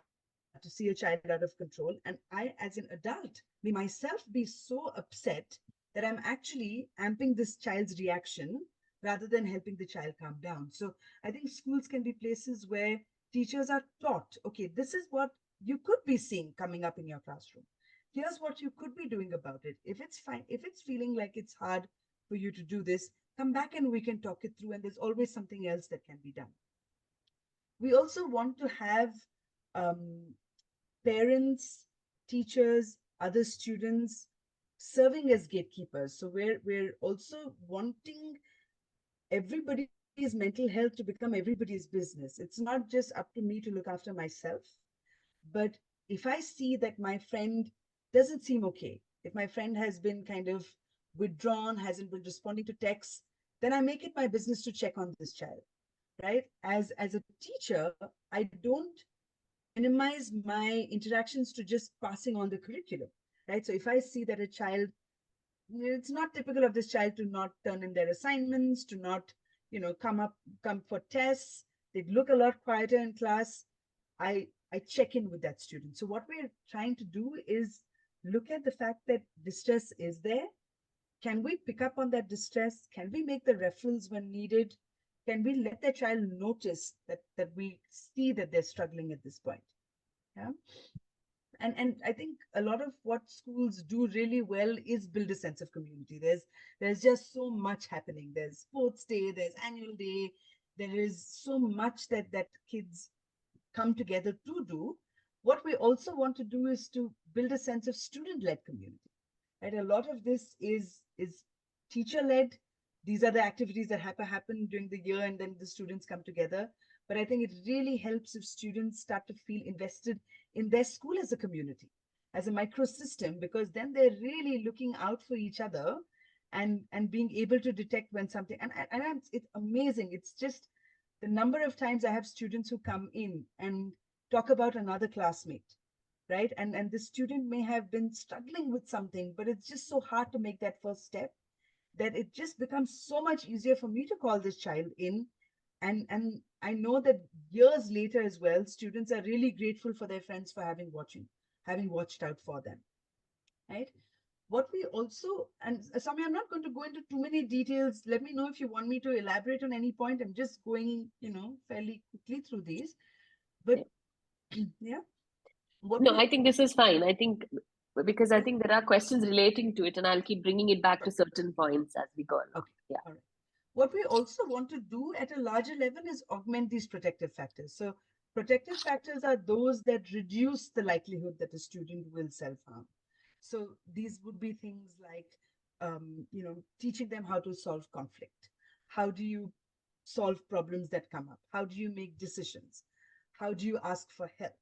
to see a child out of control. And I, as an adult, may myself be so upset that I'm actually amping this child's reaction rather than helping the child calm down. So I think schools can be places where teachers are taught, okay, this is what you could be seeing coming up in your classroom. Here's what you could be doing about it. If it's fine, if it's feeling like it's hard for you to do this, come back and we can talk it through. And there's always something else that can be done. We also want to have um, parents, teachers, other students serving as gatekeepers. So we're also wanting everybody's mental health to become everybody's business. It's not just up to me to look after myself, but if I see that my friend doesn't seem okay, if my friend has been kind of withdrawn, hasn't been responding to texts, then I make it my business to check on this child, right? As a teacher, I don't minimize my interactions to just passing on the curriculum, right? So if I see that a child, it's not typical of this child to not turn in their assignments, to not, come for tests, they look a lot quieter in class, I check in with that student. So what we're trying to do is look at the fact that distress is there. Can we pick up on that distress? Can we make the referrals when needed? Can we let the child notice that we see that they're struggling at this point? Yeah. And I think a lot of what schools do really well is build a sense of community. There's just so much happening. There's sports day, there's annual day, there is so much that kids come together to do. What we also want to do is to build a sense of student-led community. Right? A lot of this is teacher-led. These are the activities that happen during the year, and then the students come together. But I think it really helps if students start to feel invested in their school as a community, as a microsystem, because then they're really looking out for each other and being able to detect when something, and it's amazing. It's just the number of times I have students who come in and talk about another classmate, right? And the student may have been struggling with something, but it's just so hard to make that first step that it just becomes so much easier for me to call this child in. And I know that years later as well, students are really grateful for their friends for having watched out for them, right? What we also, and Sowmya, I'm not going to go into too many details. Let me know if you want me to elaborate on any point. I'm just going, fairly quickly through these. But yeah, what No, we I think this is fine. I think because I think there are questions relating to it, and I'll keep bringing it back to certain points as we go along. okay, Yeah. all right. What we also want to do at a larger level is augment these protective factors. So protective factors are those that reduce the likelihood that a student will self-harm. So these would be things like, teaching them how to solve conflict. How do you solve problems that come up? How do you make decisions? How do you ask for help?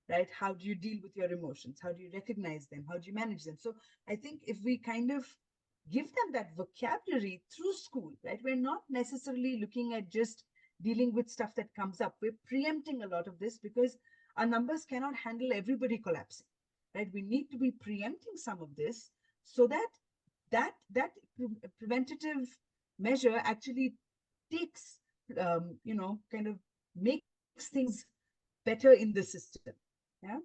Right? How do you deal with your emotions? How do you recognize them? How do you manage them? So I think if we kind of give them that vocabulary through school, right? We're not necessarily looking at just dealing with stuff that comes up. We're preempting a lot of this because our numbers cannot handle everybody collapsing, right? We need to be preempting some of this so that preventative measure actually takes, kind of makes things better in the system. Yeah.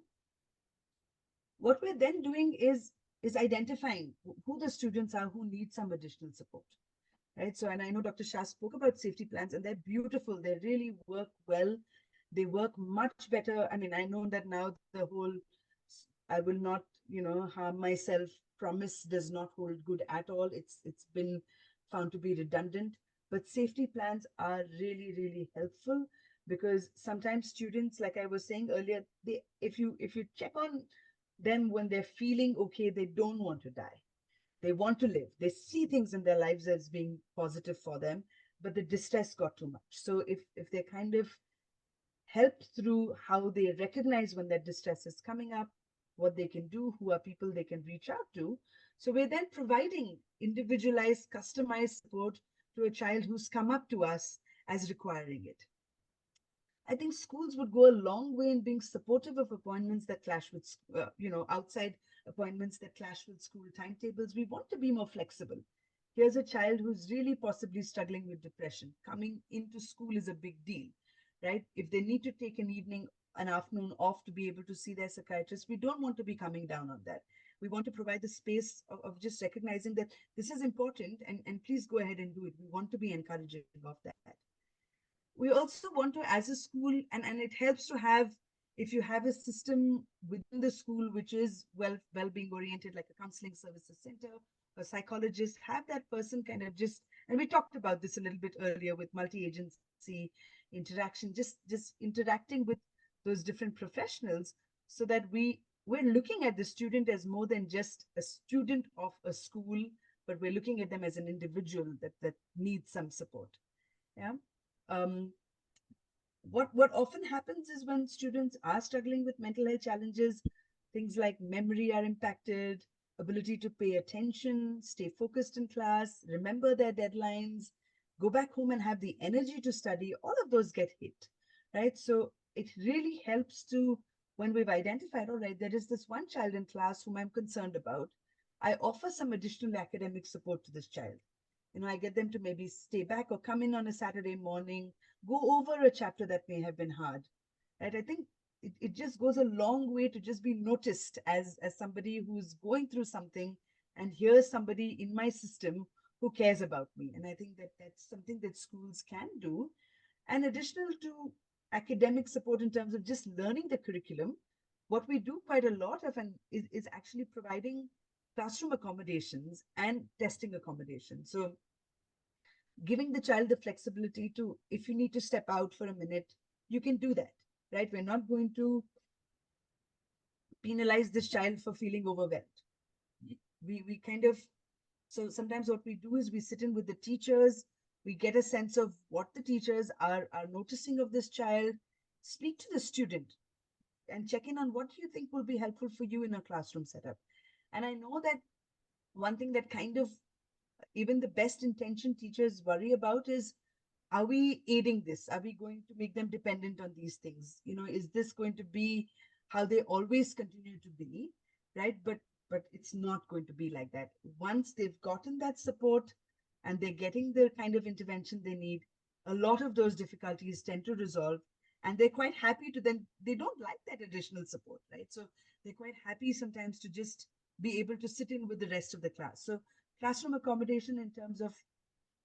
What we're then doing is identifying who the students are who need some additional support, right? So, and I know Dr. Shah spoke about safety plans, and they're beautiful. They really work well. They work much better. I mean, I know that now the whole "I will not, harm myself" promise does not hold good at all. It's been found to be redundant. But safety plans are really, really helpful because sometimes students, like I was saying earlier, they if you check on them when they're feeling okay, they don't want to die. They want to live. They see things in their lives as being positive for them, but the distress got too much. So if they're kind of helped through how they recognize when that distress is coming up, what they can do, who are people they can reach out to. So we're then providing individualized, customized support to a child who's come up to us as requiring it. I think schools would go a long way in being supportive of appointments that clash with, outside appointments that clash with school timetables. We want to be more flexible. Here's a child who's really possibly struggling with depression. Coming into school is a big deal, right? If they need to take an evening an afternoon off to be able to see their psychiatrist. We don't want to be coming down on that. We want to provide the space of just recognizing that this is important, and please go ahead and do it. We want to be encouraging of that. We also want to, as a school, and it helps to have, if you have a system within the school which is well-being oriented, like a counseling services center, a psychologist, have that person kind of just, and we talked about this a little bit earlier with multi-agency interaction, just interacting with those different professionals, so that we're looking at the student as more than just a student of a school, but we're looking at them as an individual that needs some support. Yeah. um, what often happens is when students are struggling with mental health challenges, things like memory are impacted, ability to pay attention, stay focused in class, remember their deadlines, go back home and have the energy to study, all of those get hit, right? So it really helps to, when we've identified, all right, there is this one child in class whom I'm concerned about, I offer some additional academic support to this child. I get them to maybe stay back or come in on a Saturday morning, go over a chapter that may have been hard, right? I think it just goes a long way to just be noticed as somebody who's going through something, and here's somebody in my system who cares about me. And I think that that's something that schools can do. And additional to academic support in terms of just learning the curriculum, what we do quite a lot of and is actually providing classroom accommodations and testing accommodations. So giving the child the flexibility to, if you need to step out for a minute, you can do that, right? We're not going to penalize this child for feeling overwhelmed. We kind of, so sometimes what we do is we sit in with the teachers, we get a sense of what the teachers are noticing of this child, speak to the student and check in on what you think will be helpful for you in a classroom setup. And I know that one thing that kind of even the best intentioned teachers worry about is, are we aiding this? Are we going to make them dependent on these things? Is this going to be how they always continue to be, right? But it's not going to be like that. Once they've gotten that support and they're getting the kind of intervention they need, a lot of those difficulties tend to resolve, and they're quite happy to then, they don't like that additional support, right? So they're quite happy sometimes to just be able to sit in with the rest of the class. So classroom accommodation in terms of,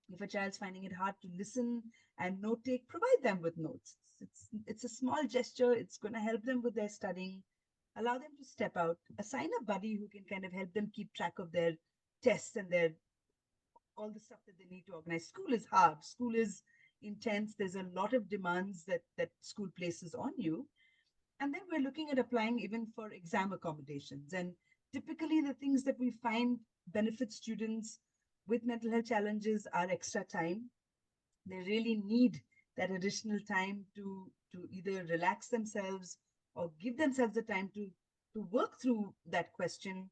if a child's finding it hard to listen and note take, provide them with notes. It's a small gesture. It's going to help them with their studying. Allow them to step out. Assign a buddy who can kind of help them keep track of their tests and their all the stuff that they need to organize. School is hard. School is intense. There's a lot of demands that school places on you. And then we're looking at applying even for exam accommodations. And typically the things that we find benefit students with mental health challenges are extra time. They really need that additional time to either relax themselves or give themselves the time to work through that question.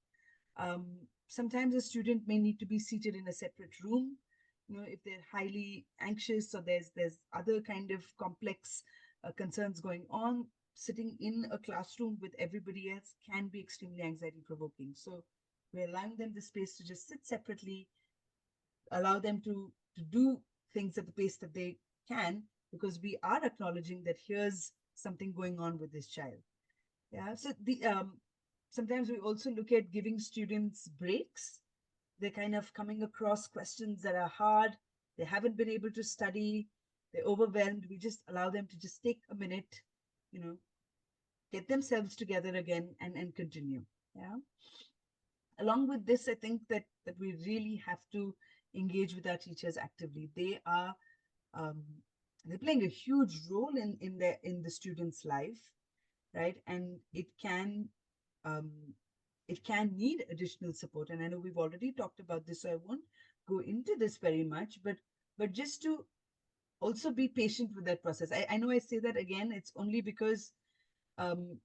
Sometimes a student may need to be seated in a separate room, if they're highly anxious or there's other kind of complex concerns going on. Sitting in a classroom with everybody else can be extremely anxiety provoking. So we're allowing them the space to just sit separately, allow them to do things at the pace that they can, because we are acknowledging that here's something going on with this child. Yeah. So the sometimes we also look at giving students breaks. They're kind of coming across questions that are hard. They haven't been able to study. They're overwhelmed. We just allow them to just take a minute, get themselves together again and continue. Yeah. Along with this, I think that we really have to engage with our teachers actively. They are they're playing a huge role in the student's life, right? And um, it can need additional support. And I know we've already talked about this, so I won't go into this very much, but just to also be patient with that process. I know I say that again, it's only because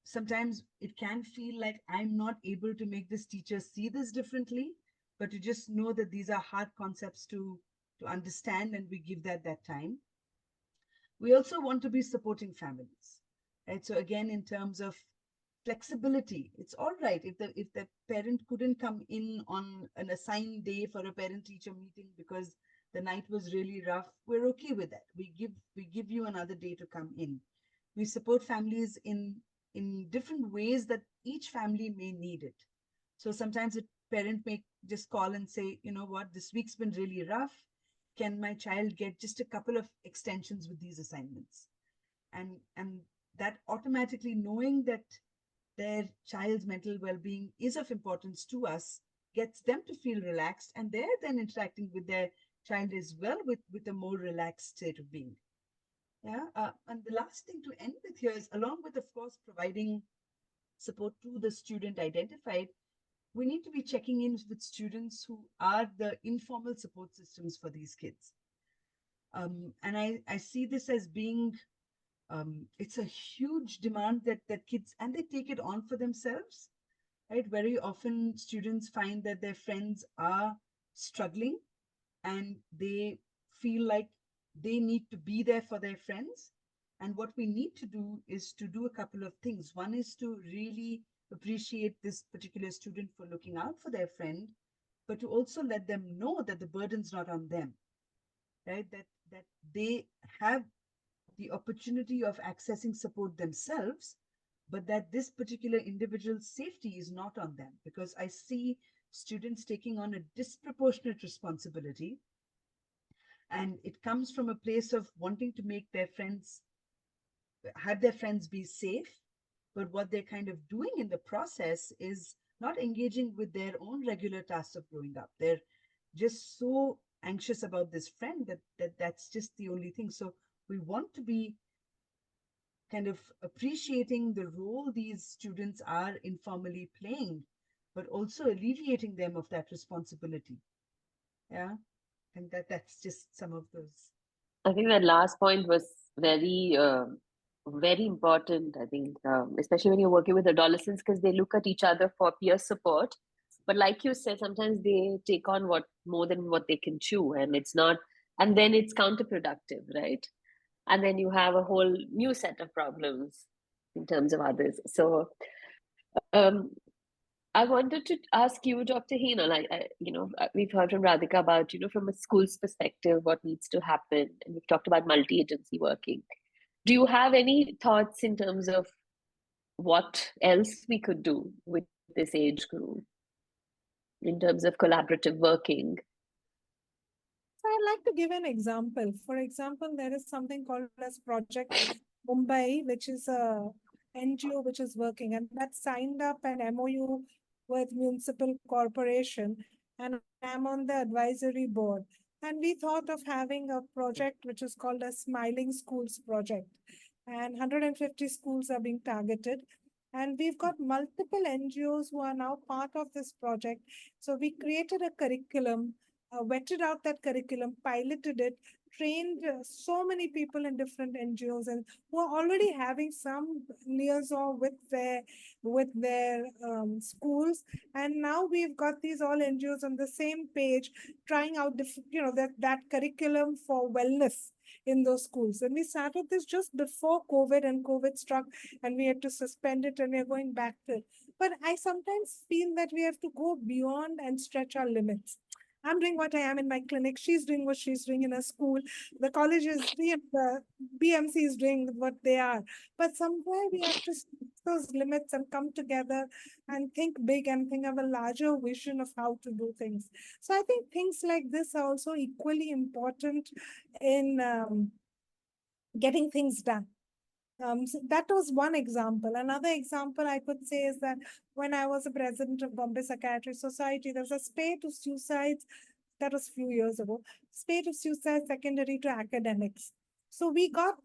sometimes it can feel like I'm not able to make this teacher see this differently, but to just know that these are hard concepts to understand, and we give that time. We also want to be supporting families, right? So again, in terms of flexibility, it's all right if the parent couldn't come in on an assigned day for a parent teacher meeting because the night was really rough. We're okay with that. We give you another day to come in. We support families in different ways that each family may need it. So sometimes a parent may just call and say, you know what, this week's been really rough. Can my child get just a couple of extensions with these assignments? And that automatically, knowing that their child's mental well-being is of importance to us, gets them to feel relaxed, and they're then interacting with their child as well with a more relaxed state of being. Yeah. And the last thing to end with here is, along with, of course, providing support to the student identified, we need to be checking in with students who are the informal support systems for these kids. And I see this as being, it's a huge demand that kids, and they take it on for themselves, right? Very often students find that their friends are struggling, and they feel like they need to be there for their friends. And what we need to do is to do a couple of things. One is to really appreciate this particular student for looking out for their friend, but to also let them know that the burden's not on them, right? That they have the opportunity of accessing support themselves, but that this particular individual's safety is not on them. Because I see students taking on a disproportionate responsibility, and it comes from a place of wanting to make their friends, have their friends be safe, but what they're kind of doing in the process is not engaging with their own regular tasks of growing up. They're just so anxious about this friend that's just the only thing. So we want to be kind of appreciating the role these students are informally playing, but also alleviating them of that responsibility. Yeah. And that's just some of those. I think that last point was very, very important. I think, especially when you're working with adolescents, because they look at each other for peer support. But like you said, sometimes they take on what more than what they can chew, and it's not, and then it's counterproductive, right? And then you have a whole new set of problems in terms of others. So, um, I wanted to ask you, Dr. Henal, we've heard from Radhika about, from a school's perspective, what needs to happen, and we've talked about multi-agency working. Do you have any thoughts in terms of what else we could do with this age group in terms of collaborative working? So I'd like to give an example. For example, there is something called as Project Mumbai, which is a NGO which is working, and that signed up an MOU with municipal corporation, and I'm on the advisory board. And we thought of having a project which is called a Smiling Schools project, and 150 schools are being targeted. And we've got multiple NGOs who are now part of this project. So we created a curriculum, vetted out that curriculum, piloted it, trained so many people in different NGOs, and who are already having some liaison with their schools. And now we've got these all NGOs on the same page, trying out that curriculum for wellness in those schools. And we started this just before COVID, and COVID struck, and we had to suspend it, and we're going back to it. But I sometimes feel that we have to go beyond and stretch our limits. I'm doing what I am in my clinic. She's doing what she's doing in her school. The college is, the BMC is doing what they are. But somewhere we have to stretch those limits and come together and think big and think of a larger vision of how to do things. So I think things like this are also equally important in getting things done. So that was one example. Another example I could say is that when I was a president of Bombay Psychiatrist Society, there was a spate of suicides. That was a few years ago. Spate of suicides secondary to academics. So we got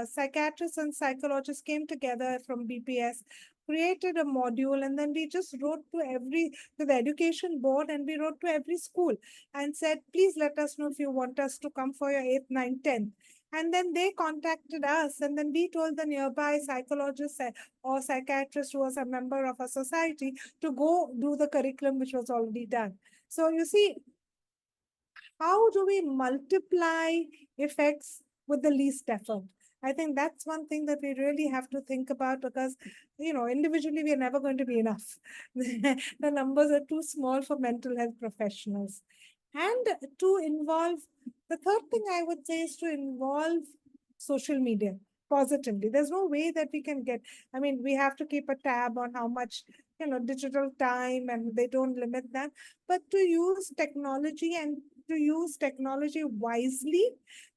psychiatrists and psychologists came together from BPS, created a module, and then we just wrote to the education board, and we wrote to every school and said, please let us know if you want us to come for your 8th, 9th, 10th. And then they contacted us, and then we told the nearby psychologist or psychiatrist who was a member of a society to go do the curriculum, which was already done. So you see, how do we multiply effects with the least effort? I think that's one thing that we really have to think about, because, individually, we are never going to be enough. The numbers are too small for mental health professionals. And the third thing I would say is to involve social media, positively. There's no way that we can get, I mean, we have to keep a tab on how much, digital time, and they don't limit that. But to use technology, and to use technology wisely,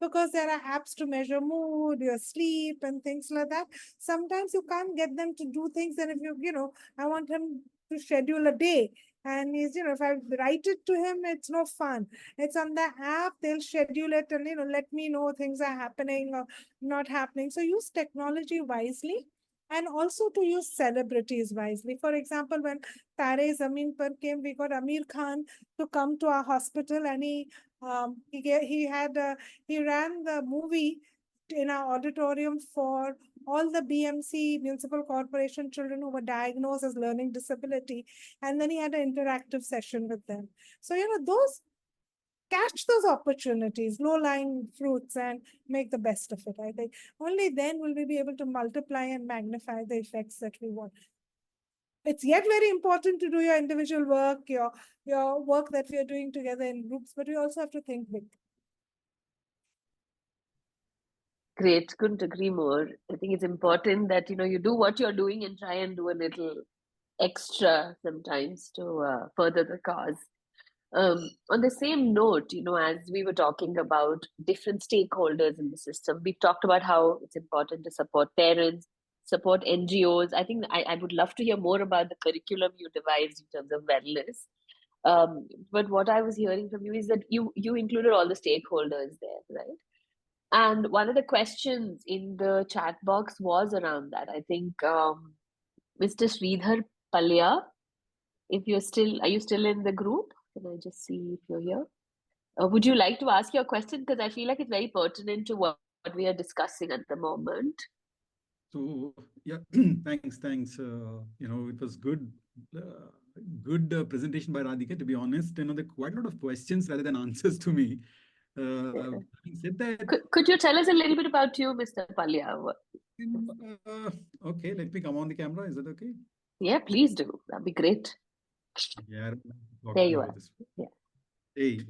because there are apps to measure mood, your sleep, and things like that. Sometimes you can't get them to do things. And if I want him to schedule a day, and he's, if I write it to him, it's no fun. It's on the app, they'll schedule it and, let me know things are happening or not happening. So use technology wisely, and also to use celebrities wisely. For example, when Tare Zameen Par came, we got Amir Khan to come to our hospital, and he ran the movie in our auditorium for all the BMC municipal corporation children who were diagnosed as learning disability, and then he had an interactive session with them. So those catch those opportunities, low-lying fruits, and make the best of it. I think only then will we be able to multiply and magnify the effects that we want. It's yet very important to do your individual work, your work that we are doing together in groups, but we also have to think big. Great, couldn't agree more. I think it's important that you do what you're doing and try and do a little extra sometimes to further the cause. On the same note, as we were talking about different stakeholders in the system, we talked about how it's important to support parents, support NGOs. I think I would love to hear more about the curriculum you devised in terms of wellness. But what I was hearing from you is that you included all the stakeholders there, right? And one of the questions in the chat box was around that. I think Mr. Sridhar Palya, are you still in the group? Can I just see if you're here? Would you like to ask your question? Because I feel like it's very pertinent to what we are discussing at the moment. So yeah, thanks. It was good presentation by Radhika. To be honest, there are quite a lot of questions rather than answers to me. Having said that, could you tell us a little bit about you, Mr. Palya? Okay, let me come on the camera. Is that okay? Yeah, please do. That'd be great. Yeah, there you are. Yeah. Hey,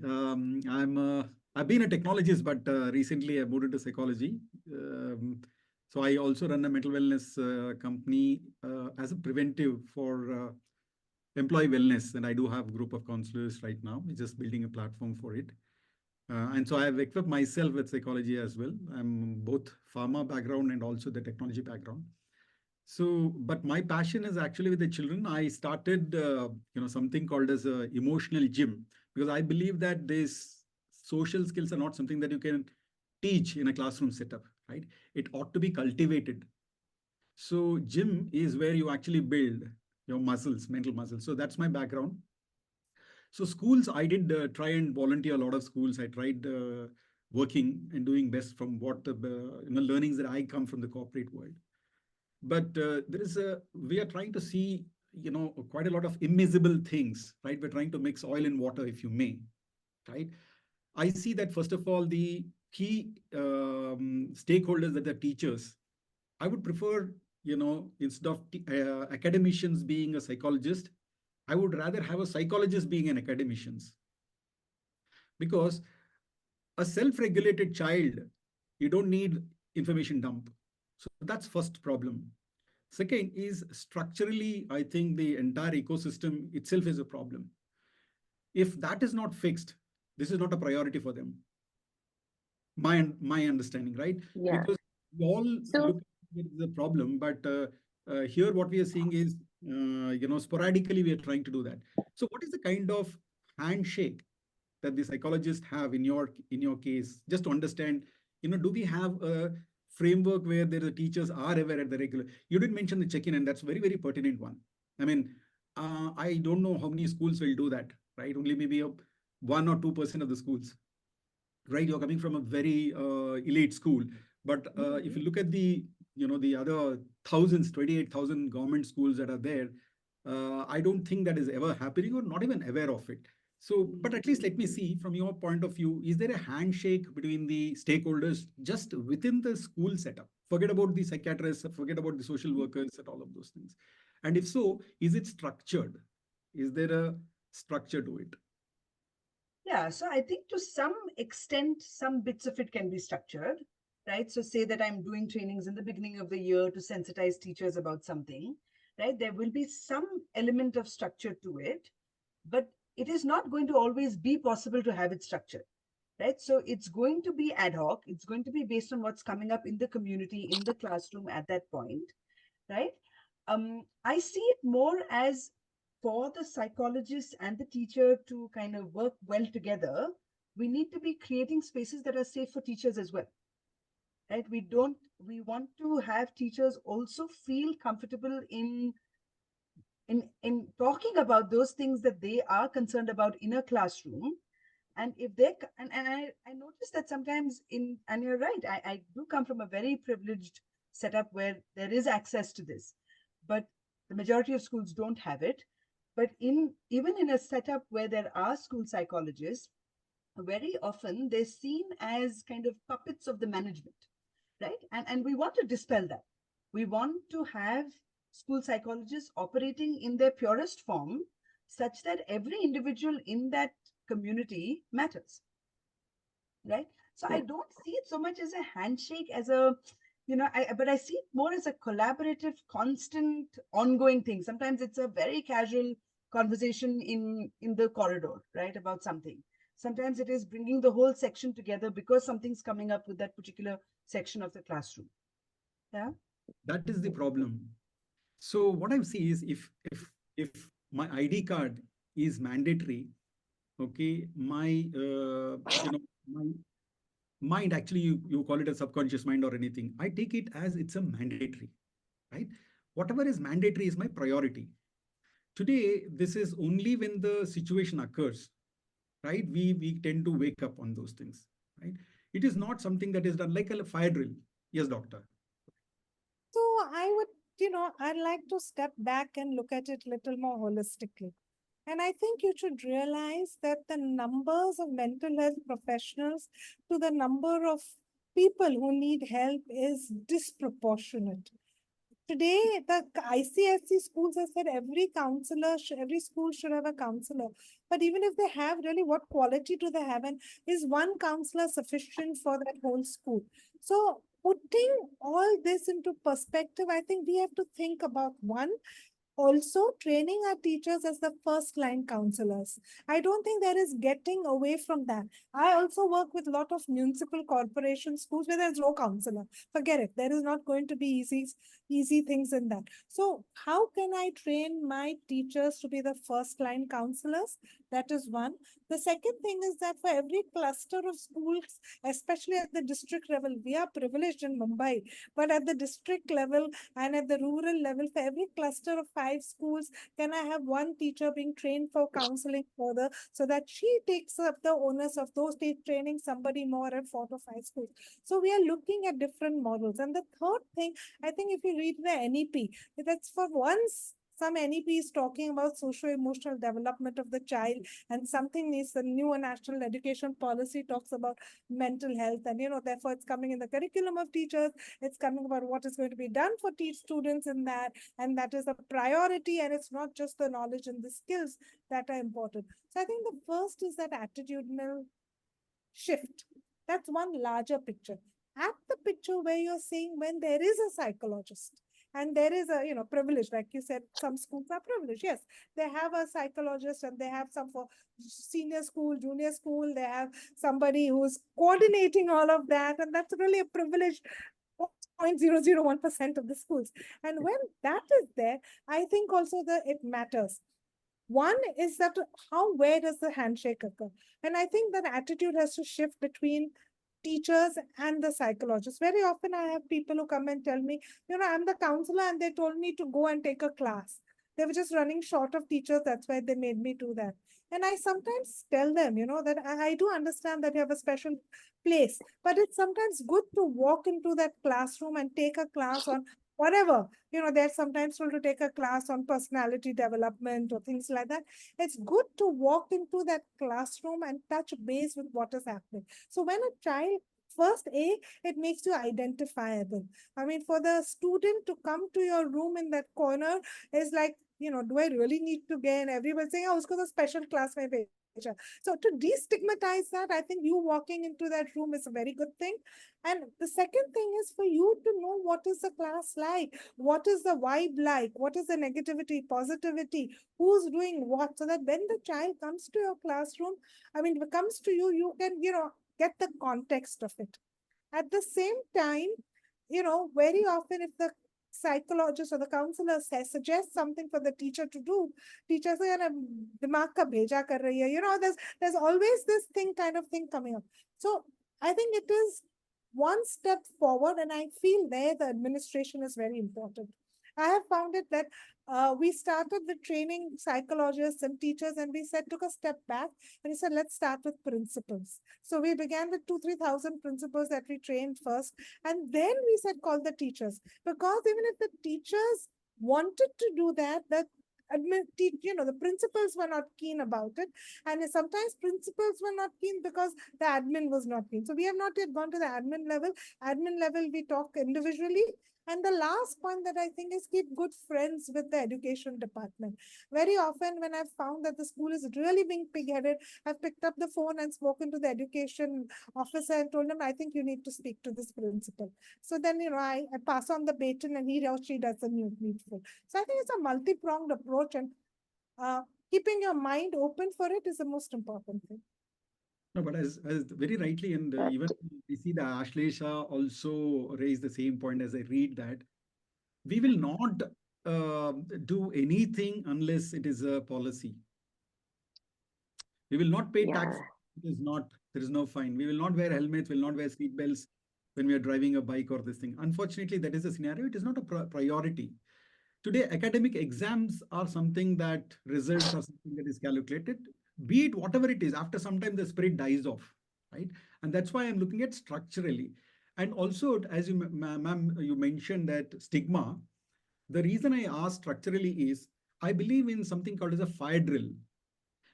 I've been a technologist, but recently I moved into psychology. So I also run a mental wellness company as a preventive for employee wellness, and I do have a group of counselors right now. We're just building a platform for it. And so I have equipped myself with psychology as well. I'm both pharma background and also the technology background. So, but my passion is actually with the children. I started, something called as a emotional gym, because I believe that these social skills are not something that you can teach in a classroom setup, right? It ought to be cultivated. So gym is where you actually build your muscles, mental muscles. So that's my background. So schools, I did try and volunteer a lot of schools. I tried working and doing best from what the learnings that I come from the corporate world. But we are trying to see, quite a lot of invisible things, right? We're trying to mix oil and water, if you may, right? I see that, first of all, the key stakeholders that are teachers. I would prefer, instead of academicians being a psychologist, I would rather have a psychologist being an academician. Because a self-regulated child, you don't need information dump. So that's first problem. Second is structurally, I think the entire ecosystem itself is a problem. If that is not fixed, this is not a priority for them. My understanding, right? Yeah. Because we all look at the problem, but here what we are seeing is, sporadically we are trying to do that. So what is the kind of handshake that the psychologists have in your case, just to understand, do we have a framework where the teachers are aware at the regular? You did mention the check-in, and that's very, very pertinent one. I mean, I don't know how many schools will do that, right? Only maybe 1 or 2% of the schools, right? You're coming from a very elite school, but if you look at the other thousands, 28,000 government schools that are there, I don't think that is ever happening, or not even aware of it. So, but at least let me see from your point of view, is there a handshake between the stakeholders just within the school setup? Forget about the psychiatrists, forget about the social workers and all of those things. And if so, is it structured? Is there a structure to it? Yeah, so I think to some extent, some bits of it can be structured. right? So say that I'm doing trainings in the beginning of the year to sensitize teachers about something, right? There will be some element of structure to it, but it is not going to always be possible to have it structured, right? So it's going to be ad hoc. It's going to be based on what's coming up in the community, in the classroom at that point, right? I see it more as for the psychologist and the teacher to kind of work well together. We need to be creating spaces that are safe for teachers as well, right? We want to have teachers also feel comfortable in talking about those things that they are concerned about in a classroom. And if they I notice that sometimes and you're right, I do come from a very privileged setup where there is access to this, but the majority of schools don't have it. But even in a setup where there are school psychologists, very often they're seen as kind of puppets of the management, right? And we want to dispel that. We want to have school psychologists operating in their purest form, such that every individual in that community matters, right? So I don't see it so much as a handshake, as a, but I see it more as a collaborative, constant, ongoing thing. Sometimes it's a very casual conversation in the corridor, right, about something. Sometimes it is bringing the whole section together because something's coming up with that particular section of the classroom. Yeah. That is the problem. So what I see is if my ID card is mandatory, okay, my mind, actually you call it a subconscious mind or anything, I take it as it's a mandatory, right? Whatever is mandatory is my priority. Today, this is only when the situation occurs, right? We tend to wake up on those things, right? It is not something that is done like a fire drill. Yes, doctor. So I would, I'd like to step back and look at it a little more holistically. And I think you should realize that the numbers of mental health professionals to the number of people who need help is disproportionate. Today, the ICSC schools have said every counselor, every school should have a counselor. But even if they have, really, what quality do they have? And is one counselor sufficient for that whole school? So, putting all this into perspective, I think we have to think about one, also training our teachers as the first line counselors. I don't think there is getting away from that. I also work with a lot of municipal corporation schools where there's no counselor. Forget it. There is not going to be easy things in that. So how can I train my teachers to be the first line counselors? That is one. The second thing is that for every cluster of schools, especially at the district level, we are privileged in Mumbai, but at the district level and at the rural level, for every cluster of 5 schools, can I have one teacher being trained for counseling further so that she takes up the onus of those training somebody more at 4 to 5 schools? So we are looking at different models. And the third thing, I think if you read the NEP, that's for once some NEP is talking about socio-emotional development of the child, and something is the new national education policy talks about mental health, and therefore it's coming in the curriculum of teachers. It's coming about what is going to be done for teach students in that, and that is a priority, and it's not just the knowledge and the skills that are important. So I think the first is that attitudinal shift. That's one larger picture. At the picture where you're saying when there is a psychologist and there is a privilege, like you said, some schools are privileged. Yes, they have a psychologist and they have some for senior school, junior school. They have somebody who's coordinating all of that, and that's really a privilege. 0.001% of the schools. And when that is there, I think also that it matters. One is that where does the handshake occur? And I think that attitude has to shift between teachers and the psychologists. Very often I have people who come and tell me, I'm the counselor and they told me to go and take a class. They were just running short of teachers. That's why they made me do that. And I sometimes tell them, that I do understand that you have a special place, but it's sometimes good to walk into that classroom and take a class on whatever. They're sometimes told to take a class on personality development or things like that. It's good to walk into that classroom and touch base with what is happening. So when a child, first, it makes you identifiable. I mean, for the student to come to your room in that corner is like, do I really need to get everybody saying, oh, usko to special class mein bheja. So to destigmatize that, I think you walking into that room is a very good thing. And the second thing is for you to know what is the class like, what is the vibe like, what is the negativity, positivity, who's doing what, so that when the child comes to your classroom, I mean, if it comes to you, you can, get the context of it. At the same time, very often if the psychologist or the counselor suggests something for the teacher to do, teacher say, dimag ka bheja kar rahi hai. There's always this kind of thing coming up. So I think it is one step forward, and I feel there the administration is very important. I have found it that we started with training psychologists and teachers, and we took a step back and we said, let's start with principals. So we began with 2,000-3,000 principals that we trained first. And then we said, call the teachers. Because even if the teachers wanted to do that, the principals were not keen about it. And sometimes principals were not keen because the admin was not keen. So we have not yet gone to the admin level. Admin level, we talk individually. And the last point that I think is keep good friends with the education department. Very often when I've found that the school is really being pig-headed, I've picked up the phone and spoken to the education officer and told him, I think you need to speak to this principal. So then, I pass on the baton and he or she does the needful. So I think it's a multi-pronged approach, and keeping your mind open for it is the most important thing. No, but as very rightly, and even we see that Henal Shah also raised the same point as I read that we will not do anything unless it is a policy. We will not pay tax. It is not, there is no fine. We will not wear helmets, will not wear seat belts when we are driving a bike or this thing. Unfortunately, that is a scenario. It is not a priority. Today, academic exams are something that results are something that is calculated. Be it whatever it is, after some time the spirit dies off, right? And that's why I'm looking at structurally. And also, as you, ma'am, you mentioned that stigma. The reason I ask structurally is I believe in something called as a fire drill.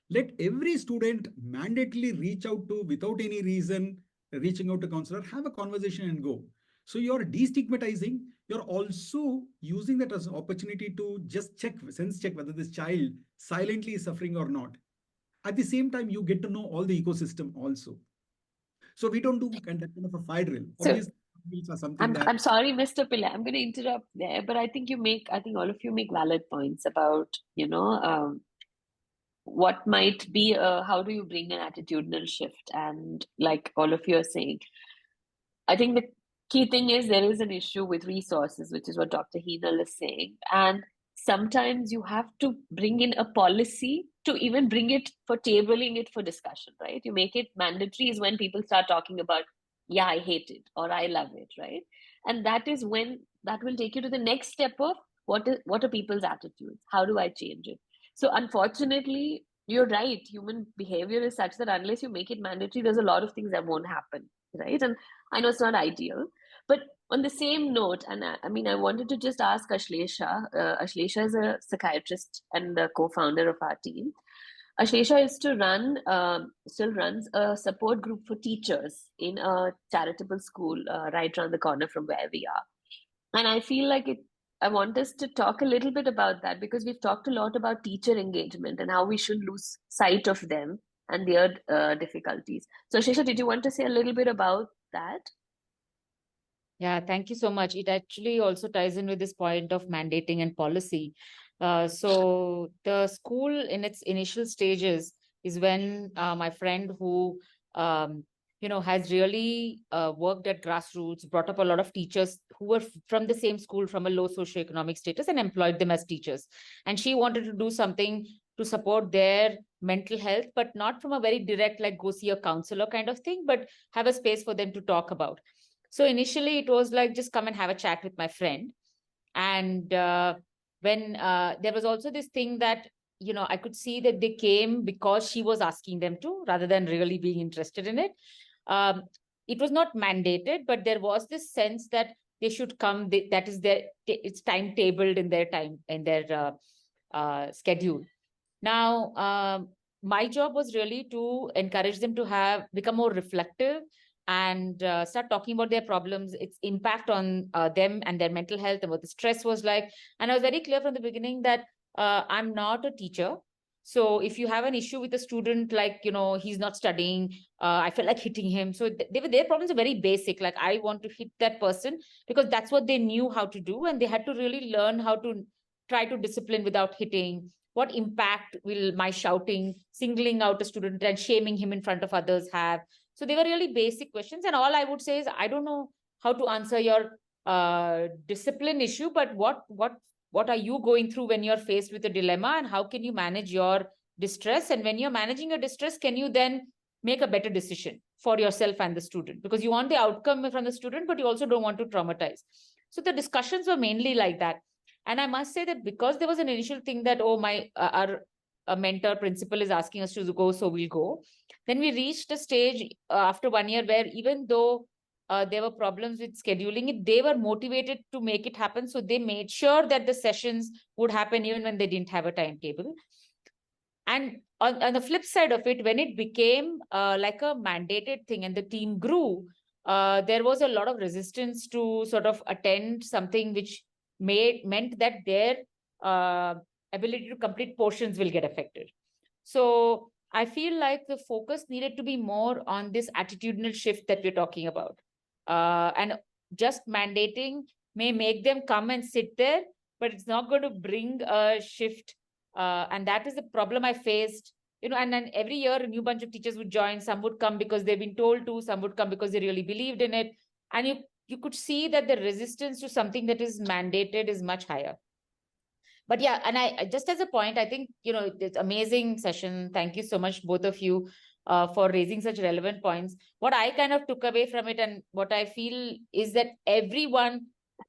Let every student mandatorily reach out to, without any reason, reaching out to counselor, have a conversation and go. So you're destigmatizing. You're also using that as an opportunity to just sense check whether this child silently is suffering or not. At the same time, you get to know all the ecosystem also. So we don't do kind of a fire drill. So, obviously, something I'm sorry, Mr. Pillai, I'm going to interrupt there, but I think all of you make valid points about, what might be, how do you bring an attitudinal shift? And like all of you are saying, I think the key thing is there is an issue with resources, which is what Dr. Henal is saying. And sometimes you have to bring in a policy to even bring it for tabling it for discussion, right? You make it mandatory is when people start talking about, yeah, I hate it or I love it, right? And that is when that will take you to the next step of what are people's attitudes? How do I change it? So unfortunately, you're right. Human behavior is such that unless you make it mandatory, there's a lot of things that won't happen, right? And I know it's not ideal, but on the same note, and I wanted to just ask Ashlesha. Ashlesha is a psychiatrist and the co-founder of our team. Ashlesha still runs a support group for teachers in a charitable school right around the corner from where we are. And I feel like I want us to talk a little bit about that because we've talked a lot about teacher engagement and how we should lose sight of them and their difficulties. So, Ashlesha, did you want to say a little bit about that? Yeah, thank you so much. It actually also ties in with this point of mandating and policy. So the school in its initial stages is when my friend who, has really worked at grassroots, brought up a lot of teachers who were from the same school from a low socioeconomic status and employed them as teachers. And she wanted to do something to support their mental health, but not from a very direct, like go see a counselor kind of thing, but have a space for them to talk about. So initially it was like, just come and have a chat with my friend. And when there was also this thing that, I could see that they came because she was asking them to, rather than really being interested in it. It was not mandated, but there was this sense that they should come. That is it's timetabled in their time, in their schedule. Now, my job was really to encourage them to become more reflective and start talking about their problems, its impact on them and their mental health and what the stress was like. And I was very clear from the beginning that I'm not a teacher. So if you have an issue with a student, like, he's not studying, I felt like hitting him. So their problems are very basic. Like, I want to hit that person because that's what they knew how to do. And they had to really learn how to try to discipline without hitting. What impact will my shouting, singling out a student and shaming him in front of others have? So they were really basic questions. And all I would say is, I don't know how to answer your discipline issue, but what are you going through when you're faced with a dilemma, and how can you manage your distress? And when you're managing your distress, can you then make a better decision for yourself and the student? Because you want the outcome from the student, but you also don't want to traumatize. So the discussions were mainly like that. And I must say that because there was an initial thing that, our mentor principal is asking us to go, so we'll go. Then we reached a stage after 1 year where, even though there were problems with scheduling it, they were motivated to make it happen. So they made sure that the sessions would happen even when they didn't have a timetable. And on the flip side of it, when it became like a mandated thing and the team grew, there was a lot of resistance to sort of attend something which meant that their ability to complete portions will get affected. So I feel like the focus needed to be more on this attitudinal shift that we're talking about. And just mandating may make them come and sit there, but it's not going to bring a shift. And that is the problem I faced. And then every year a new bunch of teachers would join. Some would come because they've been told to, some would come because they really believed in it. And you could see that the resistance to something that is mandated is much higher. But yeah, and I just as a point, I think, it's amazing session. Thank you so much, both of you, for raising such relevant points. What I kind of took away from it, and what I feel, is that everyone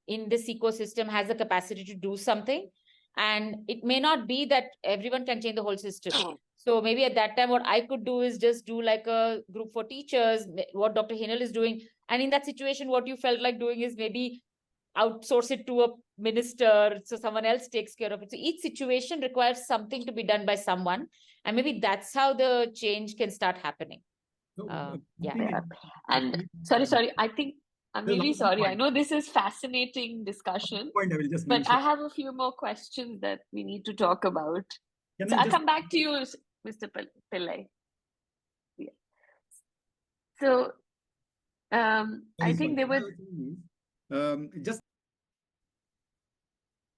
in this ecosystem has the capacity to do something. And it may not be that everyone can change the whole system. So maybe at that time, what I could do is just do like a group for teachers, what Dr. Henal is doing. And in that situation, what you felt like doing is maybe outsource it to a minister, so someone else takes care of it. So each situation requires something to be done by someone, and maybe that's how the change can start happening. Yeah. And sorry, I think I'm really sorry. I know this is fascinating discussion, but I have a few more questions that we need to talk about. So I'll come back to you, Mr. Pillai. Yeah. So I think there were just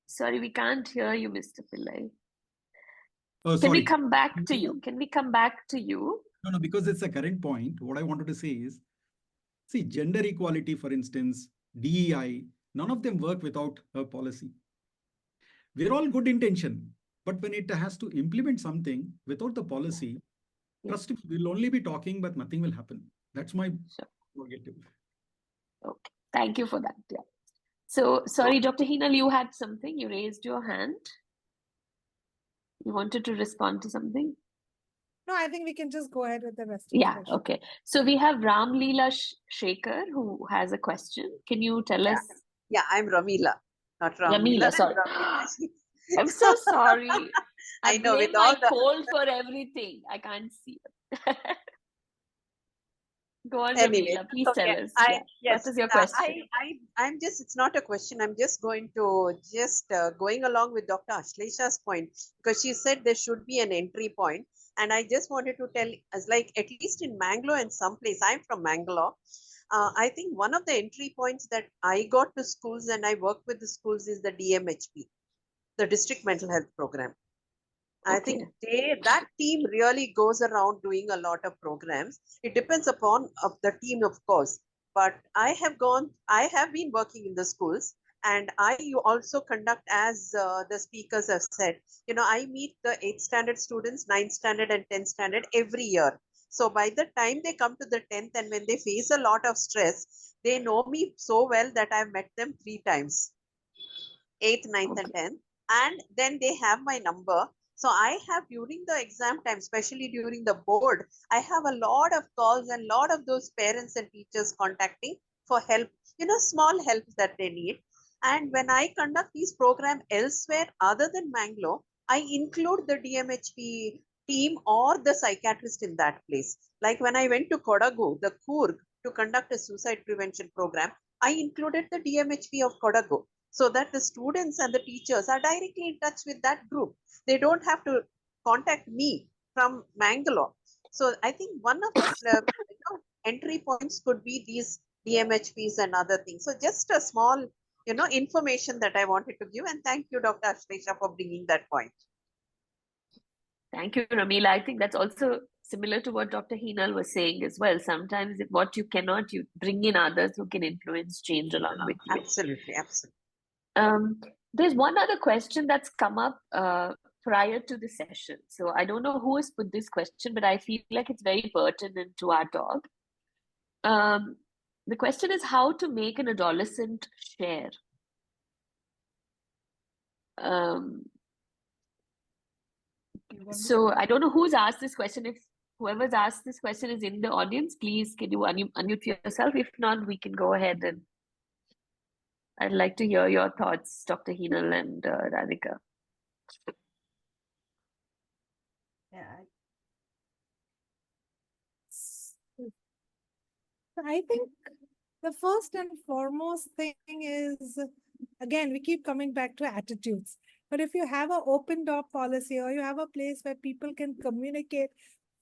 sorry, we can't hear you, Mr. Pillai. Oh, Can we come back to you? Can we come back to you? No, because it's a current point. What I wanted to say is, see, gender equality, for instance, DEI, none of them work without a policy. We're all good intention, but when it has to implement something without the policy, trust me, we'll only be talking, but nothing will happen. That's my prerogative. Okay, thank you for that. Yeah. So, sorry, Dr. Henal, you had something. You raised your hand. You wanted to respond to something? No, I think we can just go ahead with the rest of Yeah, the question. okay. So we have Ramleela Shekhar who has a question. Can you tell us? Yeah, I'm Ramila, not Ramila, sorry. I'm so sorry. I know, with all all the cold for everything. I can't see it. Go on, anyway, Ramila, please okay. tell us. Yes, what is your question? I'm just, it's not a question. I'm just going to going along with Dr. Ashlesha's point, because she said there should be an entry point. And I just wanted to tell us, like, at least in Mangalore and someplace, I'm from Mangalore. I think one of the entry points that I got to schools and I work with the schools is the DMHP, the District Mental Health Program. I think that team really goes around doing a lot of programs. It depends upon the team, of course. But I have been working in the schools, and I also conduct, as the speakers have said, I meet the 8th standard students, 9th standard and 10th standard every year. So by the time they come to the 10th and when they face a lot of stress, they know me so well that I've met them 3 times, 8th, 9th and 10th. And then they have my number. So I have, during the exam time, especially during the board, I have a lot of calls and a lot of those parents and teachers contacting for help, small helps that they need. And when I conduct these programs elsewhere other than Mangalore, I include the DMHP team or the psychiatrist in that place. Like when I went to Kodagu, the Coorg, to conduct a suicide prevention program, I included the DMHP of Kodagu, so that the students and the teachers are directly in touch with that group. They don't have to contact me from Mangalore. So I think one of the entry points could be these DMHPs and other things. So just a small, information that I wanted to give. And thank you, Dr. Ashlesha, for bringing that point. Thank you, Ramila. I think that's also similar to what Dr. Henal was saying as well. Sometimes what you cannot, you bring in others who can influence change along with you. Absolutely, absolutely. There's one other question that's come up prior to the session. So I don't know who has put this question, but I feel like it's very pertinent to our talk. The question is how to make an adolescent share. So I don't know who's asked this question. If whoever's asked this question is in the audience, please can you unmute yourself? If not, we can go ahead, and I'd like to hear your thoughts, Dr. Henal and Radhika. Yeah. I think the first and foremost thing is, again, we keep coming back to attitudes. But if you have an open door policy, or you have a place where people can communicate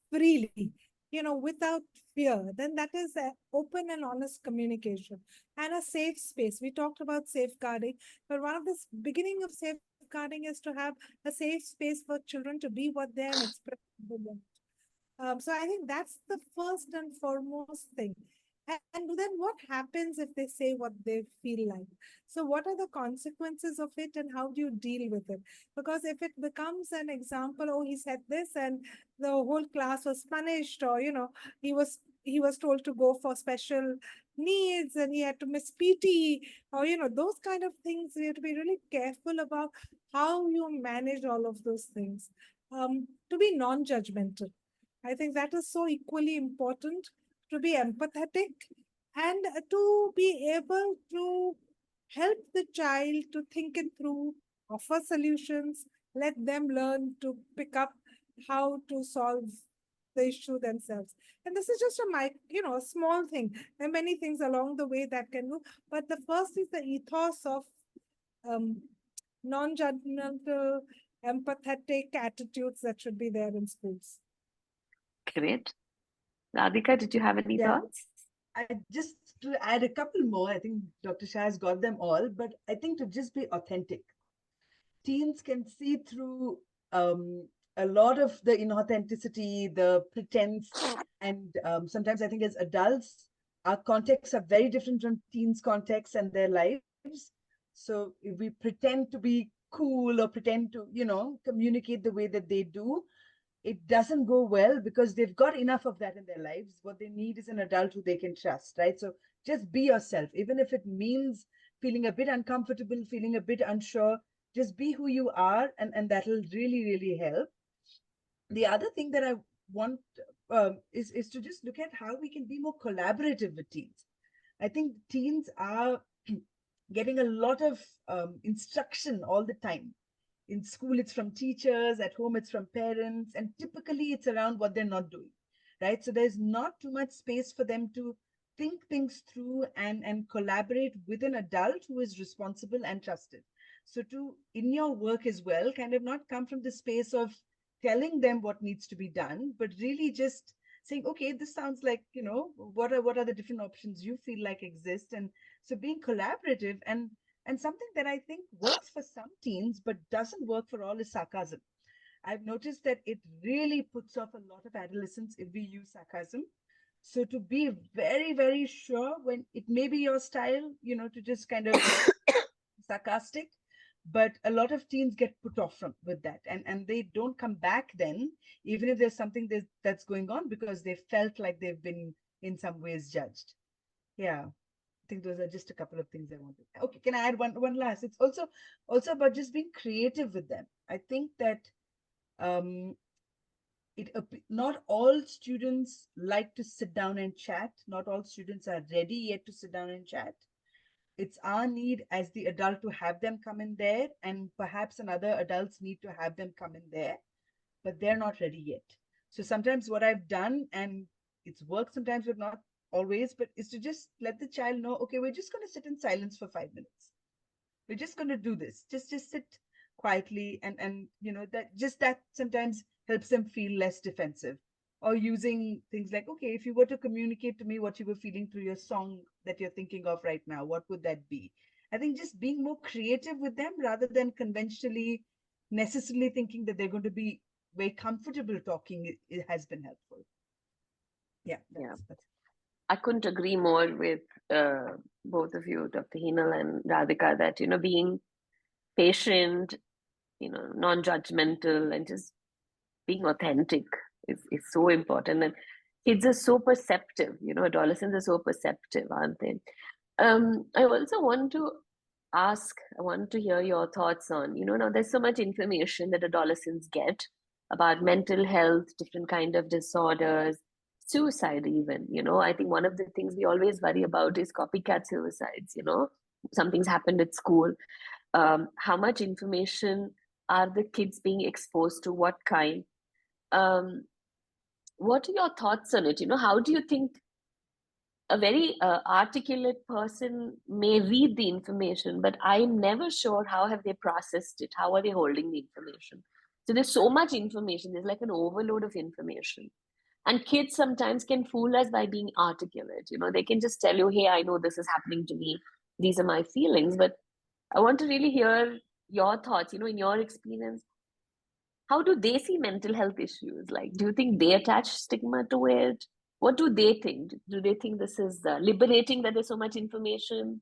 freely, without fear, then that is an open and honest communication and a safe space. We talked about safeguarding, but one of the beginning of safeguarding is to have a safe space for children to be what they are and express who they are. So I think that's the first and foremost thing. And then what happens if they say what they feel like? So what are the consequences of it, and how do you deal with it? Because if it becomes an example, oh, he said this and the whole class was punished, or, he was told to go for special needs and he had to miss PT, or, those kind of things, we have to be really careful about how you manage all of those things. To be non-judgmental. I think that is so equally important, to be empathetic and to be able to help the child to think it through, offer solutions, let them learn to pick up how to solve the issue themselves. And this is just a small thing. There are many things along the way that can do, but the first is the ethos of non-judgmental, empathetic attitudes that should be there in schools. Great. Radhika, did you have any thoughts? I just to add a couple more. I think Dr. Shah has got them all, but I think to just be authentic. Teens can see through a lot of the inauthenticity, the pretense, and sometimes I think as adults, our contexts are very different from teens' contexts and their lives. So if we pretend to be cool or pretend to, communicate the way that they do, it doesn't go well because they've got enough of that in their lives. What they need is an adult who they can trust, right? So just be yourself, even if it means feeling a bit uncomfortable, feeling a bit unsure, just be who you are, and that'll really, really help. The other thing that I want is to just look at how we can be more collaborative with teens. I think teens are getting a lot of instruction all the time. In school, it's from teachers, at home, it's from parents, and typically it's around what they're not doing, right? So there's not too much space for them to think things through and collaborate with an adult who is responsible and trusted. So to, in your work as well, kind of not come from the space of telling them what needs to be done, but really just saying, okay, this sounds like, what are the different options you feel like exist? And so being collaborative and something that I think works for some teens but doesn't work for all is sarcasm. I've noticed that it really puts off a lot of adolescents if we use sarcasm. So to be very, very sure when it may be your style, to just kind of sarcastic, but a lot of teens get put off with that, and they don't come back then, even if there's something that's going on, because they felt like they've been in some ways judged. Yeah. I think those are just a couple of things I wanted. Okay, can I add one last? It's also about just being creative with them. I think that not all students like to sit down and chat. Not all students are ready yet to sit down and chat. It's our need as the adult to have them come in there, and perhaps another adults need to have them come in there, but they're not ready yet. So sometimes what I've done, and it's worked sometimes, but not always, but is to just let the child know, okay, we're just going to sit in silence for 5 minutes. We're just going to do this. Just sit quietly, and that sometimes helps them feel less defensive. Or using things like, okay, if you were to communicate to me what you were feeling through your song that you're thinking of right now, what would that be? I think just being more creative with them rather than conventionally necessarily thinking that they're going to be very comfortable talking, it has been helpful. Yeah, that's I couldn't agree more with both of you, Dr. Henal and Radhika, that, being patient, non-judgmental, and just being authentic is so important. And kids are so perceptive, adolescents are so perceptive, aren't they? I also want to I want to hear your thoughts on, now there's so much information that adolescents get about mental health, different kind of disorders, suicide even, I think one of the things we always worry about is copycat suicides, something's happened at school. How much information are the kids being exposed to? What kind? What are your thoughts on it? How do you think a very articulate person may read the information, but I'm never sure how have they processed it? How are they holding the information? So there's so much information. There's like an overload of information. And kids sometimes can fool us by being articulate. They can just tell you, hey, I know this is happening to me. These are my feelings. But I want to really hear your thoughts, in your experience. How do they see mental health issues? Like, do you think they attach stigma to it? What do they think? Do they think this is liberating that there's so much information?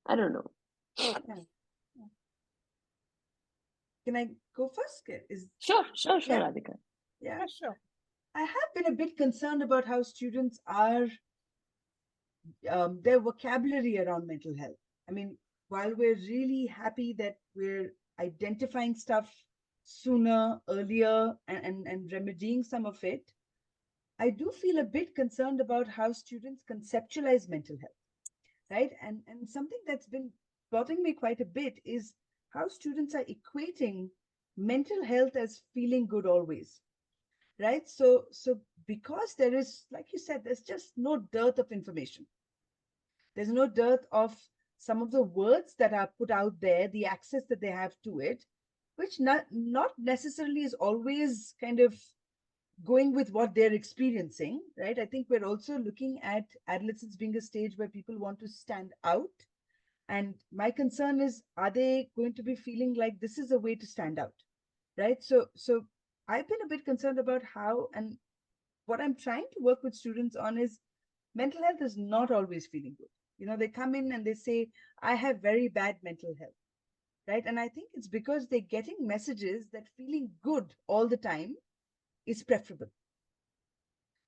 I don't know. yeah. Can I go first? Sure, Yeah. Radhika. Yeah, sure. I have been a bit concerned about how students are, their vocabulary around mental health. I mean, while we're really happy that we're identifying stuff sooner, earlier, and remedying some of it, I do feel a bit concerned about how students conceptualize mental health, right? And something that's been bothering me quite a bit is how students are equating mental health as feeling good always, right? So because there is, like you said, there's just no dearth of information. There's no dearth of some of the words that are put out there, the access that they have to it, which not necessarily is always kind of going with what they're experiencing, right? I think we're also looking at adolescence being a stage where people want to stand out. And my concern is, are they going to be feeling like this is a way to stand out, right? So I've been a bit concerned about how, and what I'm trying to work with students on is mental health is not always feeling good. They come in and they say, I have very bad mental health, right? And I think it's because they're getting messages that feeling good all the time is preferable,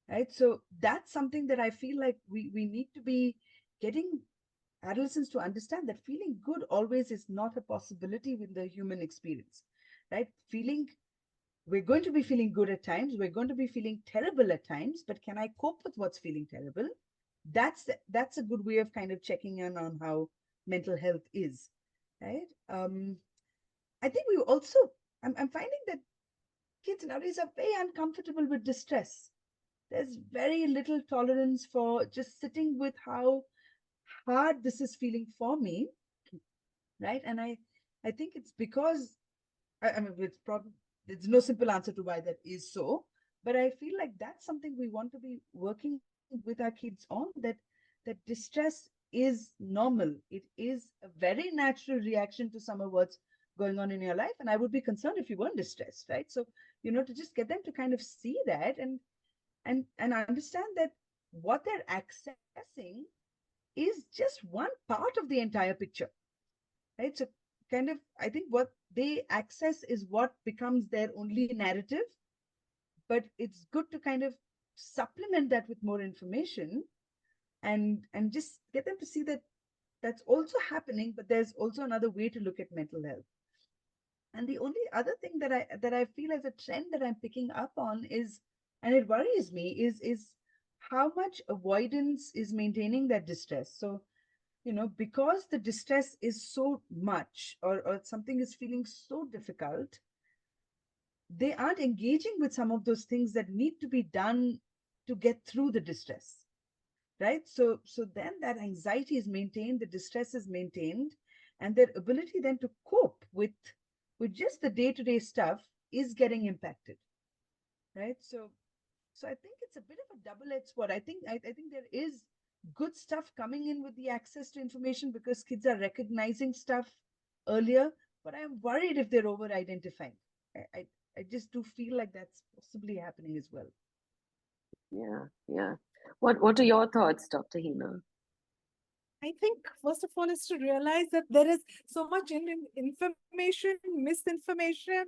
right? So that's something that I feel like we need to be getting adolescents to understand, that feeling good always is not a possibility with the human experience, right? We're going to be feeling good at times, we're going to be feeling terrible at times, but can I cope with what's feeling terrible? That's a good way of kind of checking in on how mental health is, right? I think we also, I'm finding that kids nowadays are very uncomfortable with distress. There's very little tolerance for just sitting with how hard this is feeling for me, right? And I think it's because I mean, there's no simple answer to why that is so, but I feel like that's something we want to be working with our kids on, that distress is normal. It is a very natural reaction to some of what's going on in your life, and I would be concerned if you weren't distressed, right? So to just get them to kind of see that and understand that what they're accessing is just one part of the entire picture, right? So kind of, I think what they access is what becomes their only narrative, but it's good to kind of supplement that with more information and just get them to see that that's also happening, but there's also another way to look at mental health. And the only other thing that I feel as a trend that I'm picking up on is, and it worries me, is how much avoidance is maintaining that distress. So because the distress is so much, or something is feeling so difficult, they aren't engaging with some of those things that need to be done to get through the distress, right? So then that anxiety is maintained, the distress is maintained, and their ability then to cope with just the day-to-day stuff is getting impacted, right? So I think it's a bit of a double-edged sword. I think there is good stuff coming in with the access to information because kids are recognizing stuff earlier, but I'm worried if they're over-identifying. I just do feel like that's possibly happening as well. Yeah. What are your thoughts, Dr. Hina? I think, first of all, is to realize that there is so much information, misinformation,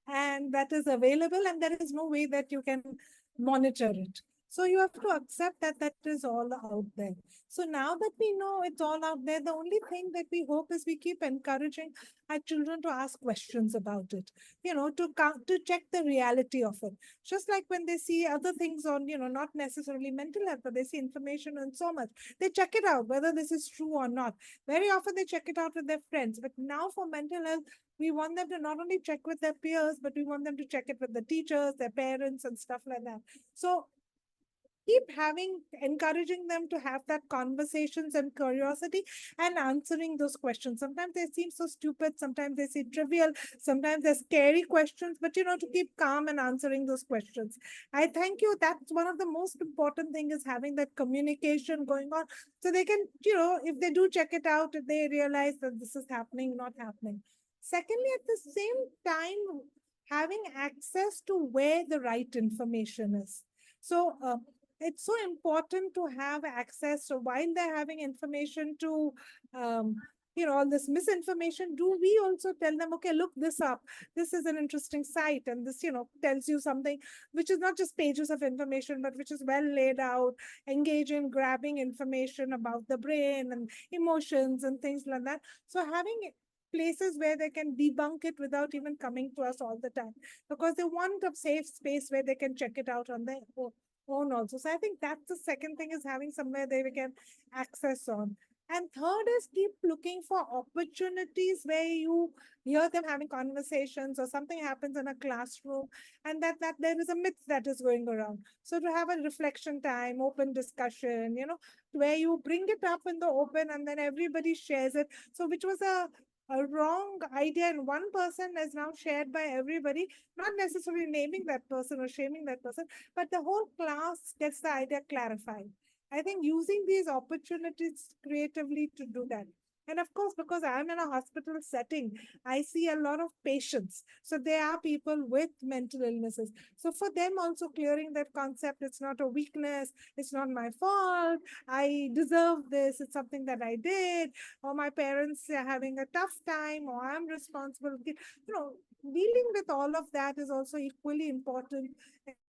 and that is available, and there is no way that you can monitor it. So you have to accept that that is all out there. So now that we know it's all out there, the only thing that we hope is we keep encouraging our children to ask questions about it, to check the reality of it. Just like when they see other things on, not necessarily mental health, but they see information on so much, they check it out, whether this is true or not. Very often they check it out with their friends. But now for mental health, we want them to not only check with their peers, but we want them to check it with the teachers, their parents, and stuff like that. So keep encouraging them to have that conversations and curiosity and answering those questions. Sometimes they seem so stupid, sometimes they seem trivial, sometimes they're scary questions, but to keep calm and answering those questions. I thank you. That's one of the most important thing, is having that communication going on, so they can, if they do check it out, they realize that this is happening, not happening. Secondly, at the same time, having access to where the right information is. So it's so important to have access. So while they're having information to, all this misinformation, do we also tell them, okay, look this up. This is an interesting site. And this, tells you something which is not just pages of information, but which is well laid out, engage in grabbing information about the brain and emotions and things like that. So having places where they can debunk it without even coming to us all the time, because they want a safe space where they can check it out on their own also. So I think that's the second thing, is having somewhere they can access on. And third is keep looking for opportunities where you hear them having conversations, or something happens in a classroom, and that there is a myth that is going around. So to have a reflection time, open discussion, where you bring it up in the open and then everybody shares it. So which was a wrong idea in one person is now shared by everybody, not necessarily naming that person or shaming that person, but the whole class gets the idea clarified. I think using these opportunities creatively to do that. And of course, because I'm in a hospital setting, I see a lot of patients. So there are people with mental illnesses. So for them also clearing that concept, it's not a weakness, it's not my fault, I deserve this, it's something that I did, or my parents are having a tough time, or I'm responsible. Dealing with all of that is also equally important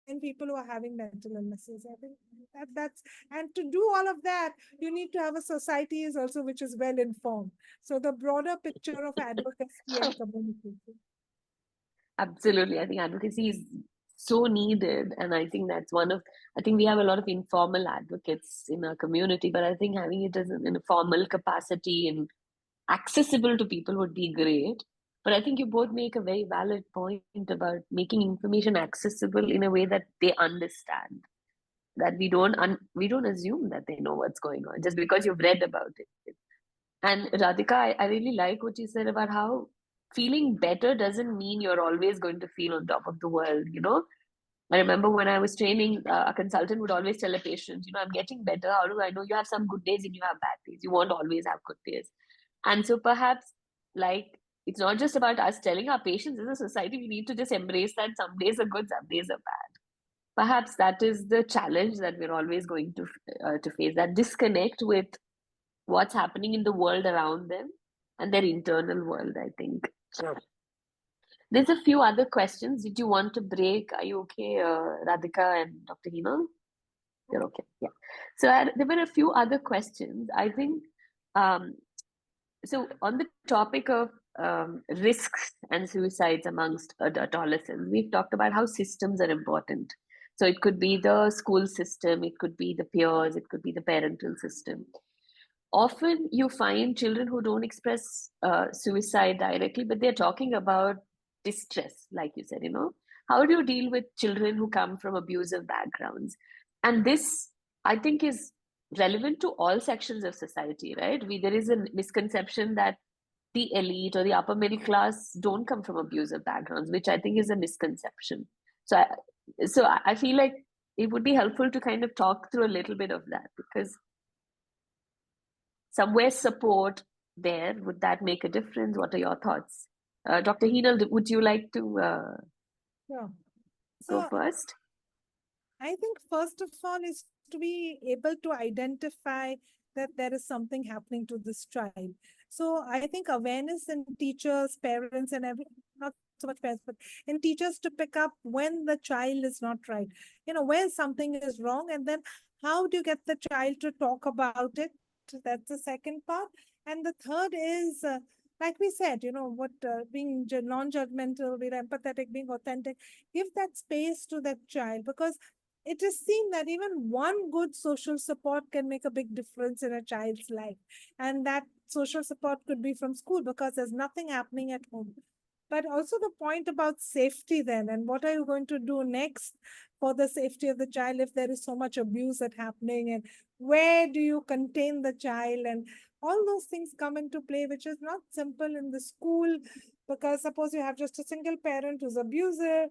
in people who are having mental illnesses. I think that's, and to do all of that, you need to have a society is also which is well informed. So the broader picture of advocacy and communication. Absolutely. I think advocacy is so needed. And I think that's I think we have a lot of informal advocates in our community, but I think having it as in a formal capacity and accessible to people would be great. But I think you both make a very valid point about making information accessible in a way that they understand. That we don't assume that they know what's going on just because you've read about it. And Radhika, I really like what you said about how feeling better doesn't mean you're always going to feel on top of the world. I remember when I was training, a consultant would always tell a patient, I'm getting better. How do I know? You have some good days and you have bad days. You won't always have good days. And so perhaps it's not just about us telling our patients as a society, we need to just embrace that some days are good, some days are bad. Perhaps that is the challenge that we're always going to face, that disconnect with what's happening in the world around them and their internal world, I think. Sure. There's a few other questions. Did you want to break? Are you okay, Radhika and Dr. Henal? You're okay. Yeah. So there were a few other questions. I think, so on the topic of risks and suicides amongst adolescents, we've talked about how systems are important. So it could be the school system, it could be the peers, it could be the parental system. Often you find children who don't express suicide directly, but they're talking about distress, like you said, How do you deal with children who come from abusive backgrounds? And this, I think, is relevant to all sections of society, right? There is a misconception that the elite or the upper middle class don't come from abusive backgrounds, which I think is a misconception. So I feel like it would be helpful to kind of talk through a little bit of that, because somewhere support there, would that make a difference? What are your thoughts? Dr. Henal, would you like to Yeah. go So first? I think first of all is to be able to identify that there is something happening to this child. So I think awareness in teachers, parents, and not so much parents, but in teachers to pick up when the child is not right, where something is wrong, and then how do you get the child to talk about it? That's the second part. And the third is, like we said, what being non-judgmental, being empathetic, being authentic, give that space to that child, because it is seen that even one good social support can make a big difference in a child's life. And that social support could be from school because there's nothing happening at home. But also the point about safety then, and what are you going to do next for the safety of the child if there is so much abuse that happening, and where do you contain the child, and all those things come into play, which is not simple in the school, because suppose you have just a single parent who's abusive.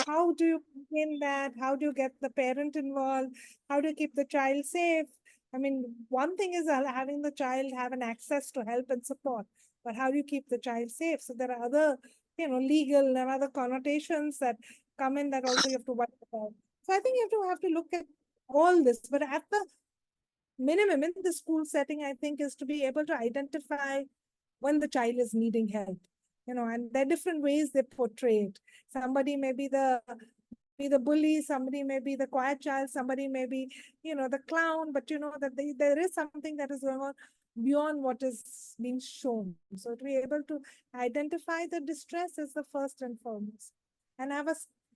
How do you contain that? How do you get the parent involved? How do you keep the child safe? I mean, one thing is having the child have an access to help and support, but how do you keep the child safe? So there are other, legal and other connotations that come in that also you have to worry about. So I think you have to look at all this, but at the minimum in the school setting, I think, is to be able to identify when the child is needing help, and there are different ways they portray it. Somebody may be the bully, somebody may be the quiet child, somebody may be, the clown, but that there is something that is going on beyond what is being shown. So to be able to identify the distress is the first and foremost, and have a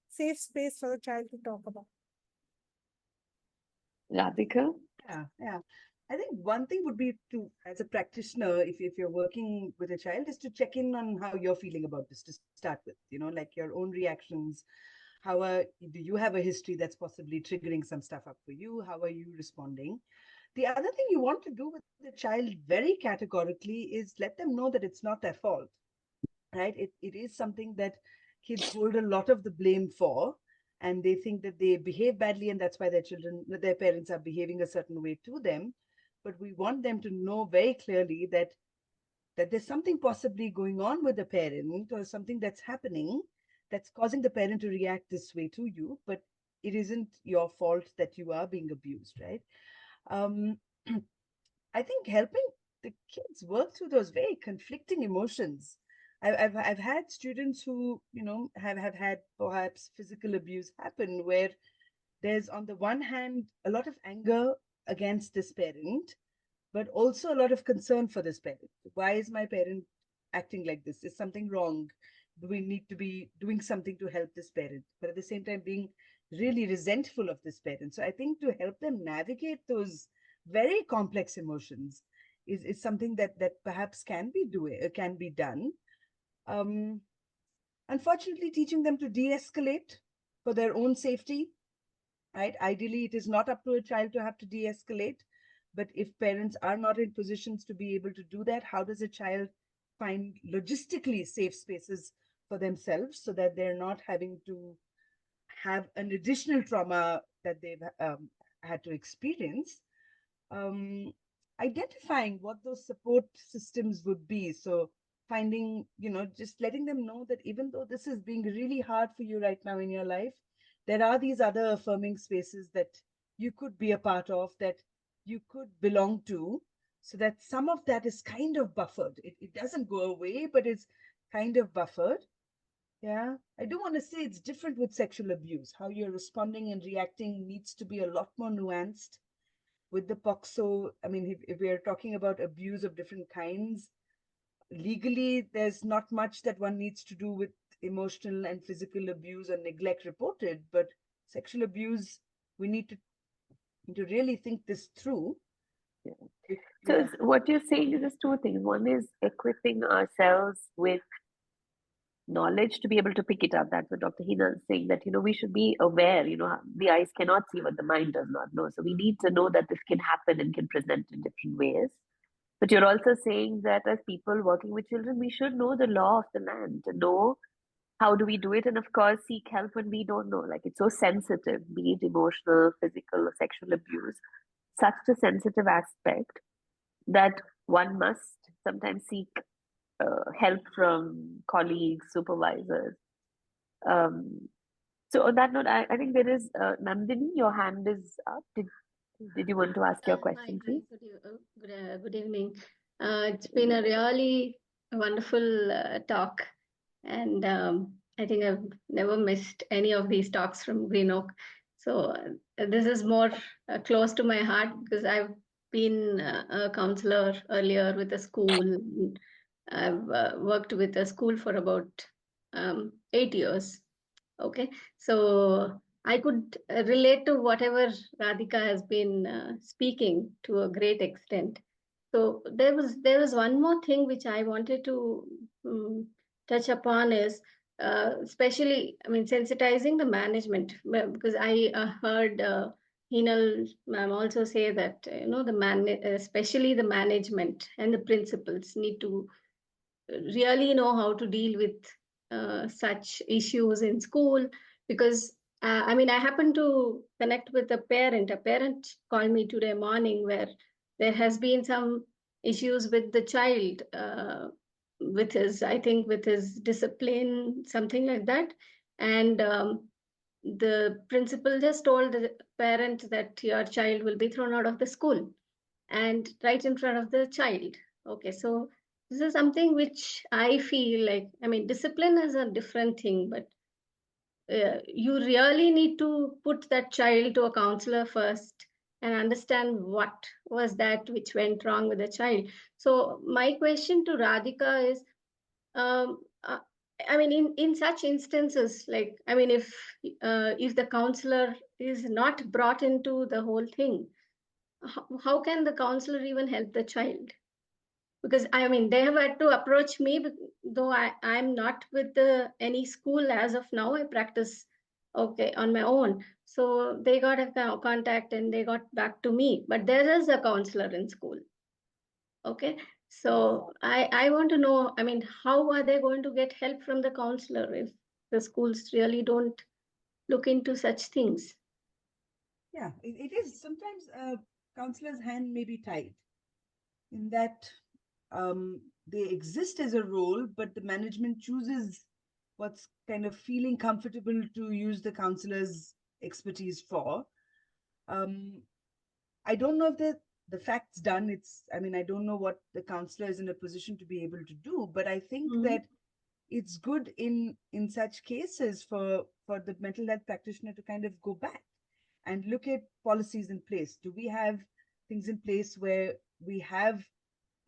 safe space for the child to talk about. Radhika? Yeah. I think one thing would be to, as a practitioner, if you're working with a child, is to check in on how you're feeling about this to start with, like your own reactions. Do you have a history that's possibly triggering some stuff up for you? How are you responding? The other thing you want to do with the child very categorically is let them know that it's not their fault, right? It is something that kids hold a lot of the blame for, and they think that they behave badly, and that's why their parents are behaving a certain way to them. But we want them to know very clearly that there's something possibly going on with the parent, or something that's happening that's causing the parent to react this way to you, but it isn't your fault that you are being abused, right? I think helping the kids work through those very conflicting emotions. I've had students who have had perhaps physical abuse happen, where there's on the one hand a lot of anger against this parent, but also a lot of concern for this parent. Why is my parent acting like this? Is something wrong? Do we need to be doing something to help this parent? But at the same time, being really resentful of this parent. So I think to help them navigate those very complex emotions is something that perhaps can be done. Unfortunately, teaching them to de-escalate for their own safety, right? Ideally, it is not up to a child to have to de-escalate. But if parents are not in positions to be able to do that, how does a child find logistically safe spaces for themselves so that they're not having to have an additional trauma that they've had to experience? Identifying what those support systems would be. So finding, just letting them know that even though this is being really hard for you right now in your life, there are these other affirming spaces that you could be a part of, that you could belong to, so that some of that is kind of buffered. It doesn't go away, but it's kind of buffered. Yeah. I do want to say it's different with sexual abuse. How you're responding and reacting needs to be a lot more nuanced. With the POCSO, I mean, if we're talking about abuse of different kinds, legally, there's not much that one needs to do with emotional and physical abuse or neglect reported, but sexual abuse, we need to really think this through. So what you're saying is just two things. One is equipping ourselves with knowledge to be able to pick it up. That's what Dr. Henal is saying, that, we should be aware, the eyes cannot see what the mind does not know. So we need to know that this can happen and can present in different ways. But you're also saying that as people working with children, we should know the law of the land, to know how do we do it, and of course seek help when we don't know. Like, it's so sensitive, be it emotional, physical, or sexual abuse, such a sensitive aspect that one must sometimes seek help from colleagues, supervisors. So on that note, I think there is Nandini, your hand is up. Did you want to ask your question, please? Good evening. It's been a really wonderful talk, and I think I've never missed any of these talks from Green Oak. So this is more close to my heart because I've been a counselor earlier with a school. I've worked with a school for about 8 years. Okay, so I could relate to whatever Radhika has been speaking to a great extent. So there was one more thing which I wanted to touch upon is especially, I mean, sensitizing the management, because I heard Henal ma'am also say that especially the management and the principals need to really know how to deal with such issues in school, because I mean, I happened to connect with a parent. A parent called me today morning where there has been some issues with the child, with his, I think, with his discipline, something like that. And the principal just told the parent that your child will be thrown out of the school, and right in front of the child. Okay, so this is something which I feel like, I mean, discipline is a different thing, but you really need to put that child to a counselor first and understand what was that which went wrong with the child. So my question to Radhika is, I mean, in such instances, like, I mean, if the counselor is not brought into the whole thing, how can the counselor even help the child? Because I mean, they have had to approach me, though I'm not with any school as of now. I practice on my own. So they got a contact and they got back to me. But there is a counselor in school. Okay. So I want to know, I mean, how are they going to get help from the counselor if the schools really don't look into such things? Yeah, it is. Sometimes a counselor's hand may be tied in that they exist as a role, but the management chooses what's kind of feeling comfortable to use the counselor's expertise for. I don't know if the fact's done. I mean, I don't know what the counselor is in a position to be able to do, but I think that it's good in such cases for the mental health practitioner to kind of go back and look at policies in place. Do we have things in place where we have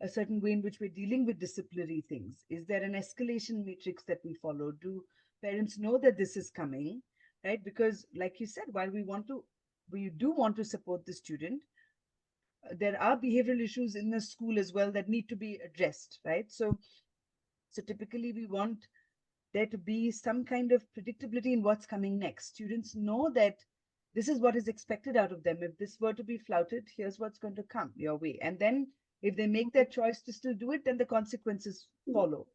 a certain way in which we're dealing with disciplinary things? Is there an escalation matrix that we follow? Do parents know that this is coming, right? Because like you said, while we do want to support the student, there are behavioral issues in the school as well that need to be addressed, right? So typically we want there to be some kind of predictability in what's coming next. Students know that this is what is expected out of them. If this were to be flouted, here's what's going to come your way. And then if they make that choice to still do it, then the consequences follow,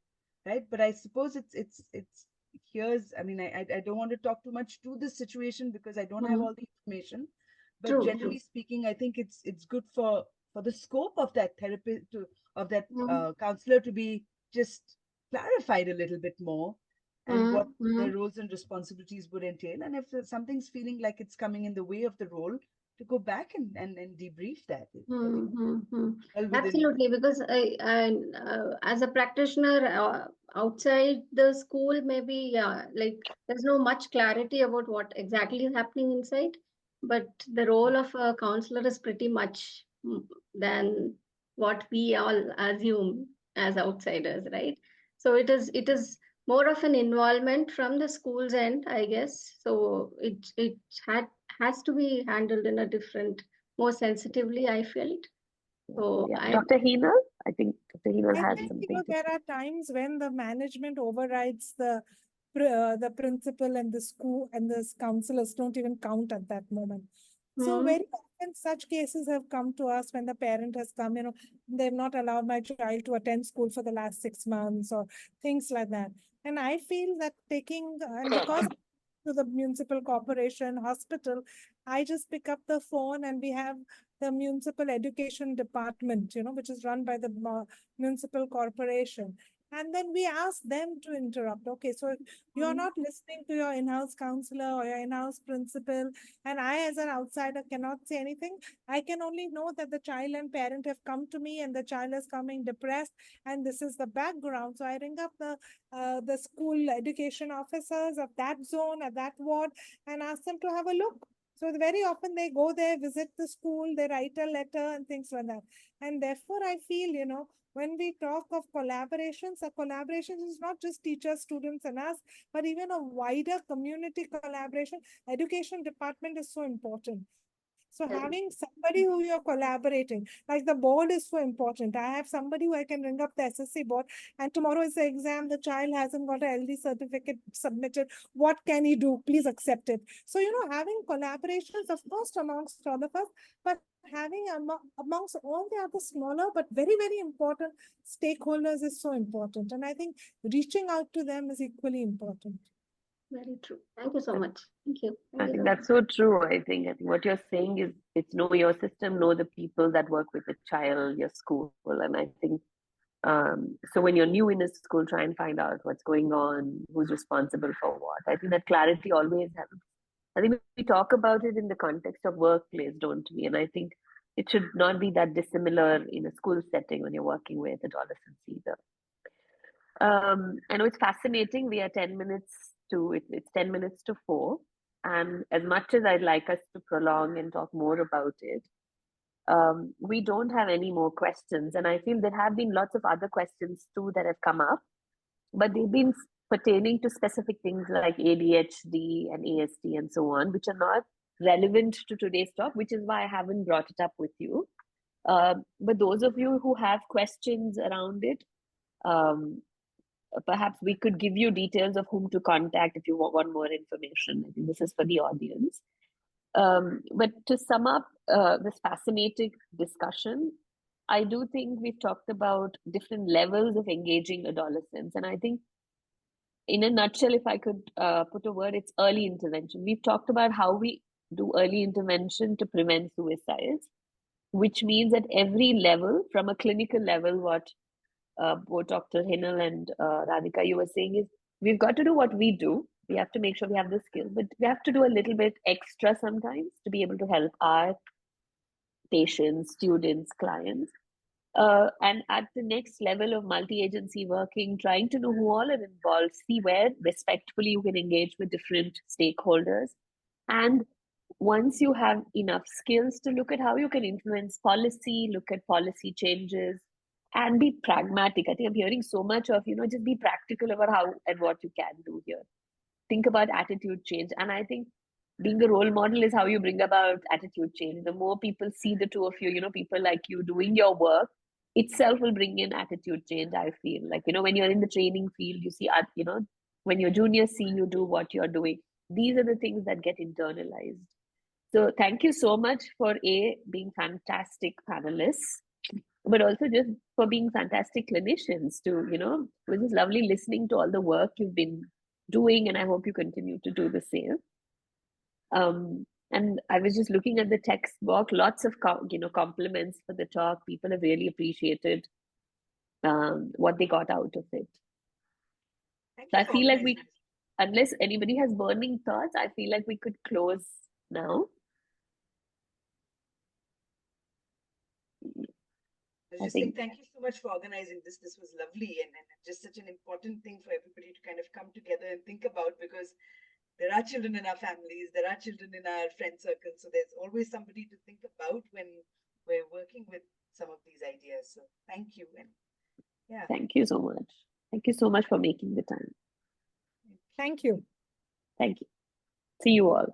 right? But I suppose it's here's, I mean, I don't want to talk too much to this situation because I don't have all the information. But generally speaking, I think it's good for the scope of that therapy counselor to be just clarified a little bit more, and what the roles and responsibilities would entail. And if something's feeling like it's coming in the way of the role, to go back and debrief that. Absolutely, because I as a practitioner outside the school, maybe like there's no much clarity about what exactly is happening inside, but the role of a counselor is pretty much than what we all assume as outsiders, right? So it is more of an involvement from the school's end, I guess. So it has to be handled in a different, more sensitively, I felt. So yeah. Dr. Henal, I think Dr. Henal had think, something to there say. are times when the management overrides the principal and the school, and the counselors don't even count at that moment. So very And such cases have come to us when the parent has come, they've not allowed my child to attend school for the last 6 months or things like that. And I feel that and because to the municipal corporation hospital, I just pick up the phone and we have the municipal education department, which is run by the municipal corporation. And then we ask them to interrupt. Okay, so you're not listening to your in-house counselor or your in-house principal, and I, as an outsider, cannot say anything. I can only know that the child and parent have come to me and the child is coming depressed, and this is the background. So I ring up the school education officers of that zone, at that ward, and ask them to have a look. So very often they go there, visit the school, they write a letter and things like that. And therefore, I feel, when we talk of collaborations, a collaboration is not just teachers, students, and us, but even a wider community collaboration. Education department is so important. So having somebody who you're collaborating, like the board is so important. I have somebody who I can ring up the SSC board, and tomorrow is the exam. The child hasn't got a LD certificate submitted. What can he do? Please accept it. So, having collaborations, of course, amongst all of us, but having amongst all the other smaller but very, very important stakeholders is so important. And I think reaching out to them is equally important. Very true. Thank you so much. Thank you. I think that's so true. I think what you're saying is it's know your system, know the people that work with the child, your school. And I think so when you're new in a school, try and find out what's going on, who's responsible for what. I think that clarity always helps. I think we talk about it in the context of workplace, don't we? And I think it should not be that dissimilar in a school setting when you're working with adolescents either. I know it's fascinating. We are 10 minutes to, it's 10 minutes to 4. And as much as I'd like us to prolong and talk more about it, we don't have any more questions. And I feel there have been lots of other questions too that have come up, but they've been pertaining to specific things like ADHD and ASD and so on, which are not relevant to today's talk, which is why I haven't brought it up with you. But those of you who have questions around it, perhaps we could give you details of whom to contact if you want more information. I think this is for the audience. But to sum up this fascinating discussion, I do think we've talked about different levels of engaging adolescents. And I think in a nutshell, if I could put a word, it's early intervention. We've talked about how we do early intervention to prevent suicides, which means at every level, from a clinical level, what both Dr. Henal and Radhika, you were saying is we've got to do what we do. We have to make sure we have the skills, but we have to do a little bit extra sometimes to be able to help our patients, students, clients. And at the next level of multi-agency working, trying to know who all are involved, see where respectfully you can engage with different stakeholders. And once you have enough skills to look at how you can influence policy, look at policy changes, and be pragmatic. I think I'm hearing so much of, just be practical about how and what you can do here. Think about attitude change. And I think being a role model is how you bring about attitude change. The more people see the two of you, people like you doing your work, itself will bring in attitude change, I feel. Like, when you're in the training field, you see, when your juniors see you do what you're doing, these are the things that get internalized. So thank you so much for being fantastic panelists, but also just for being fantastic clinicians too. It was just lovely listening to all the work you've been doing, and I hope you continue to do the same. And I was just looking at the text box, lots of compliments for the talk. People have really appreciated what they got out of it. So I feel like unless anybody has burning thoughts, I feel like we could close now. I just think thank you so much for organizing this. This was lovely and just such an important thing for everybody to kind of come together and think about, because there are children in our families, there are children in our friend circles. So there's always somebody to think about when we're working with some of these ideas. So thank you. And yeah. Thank you so much. Thank you so much for making the time. Thank you. Thank you. See you all.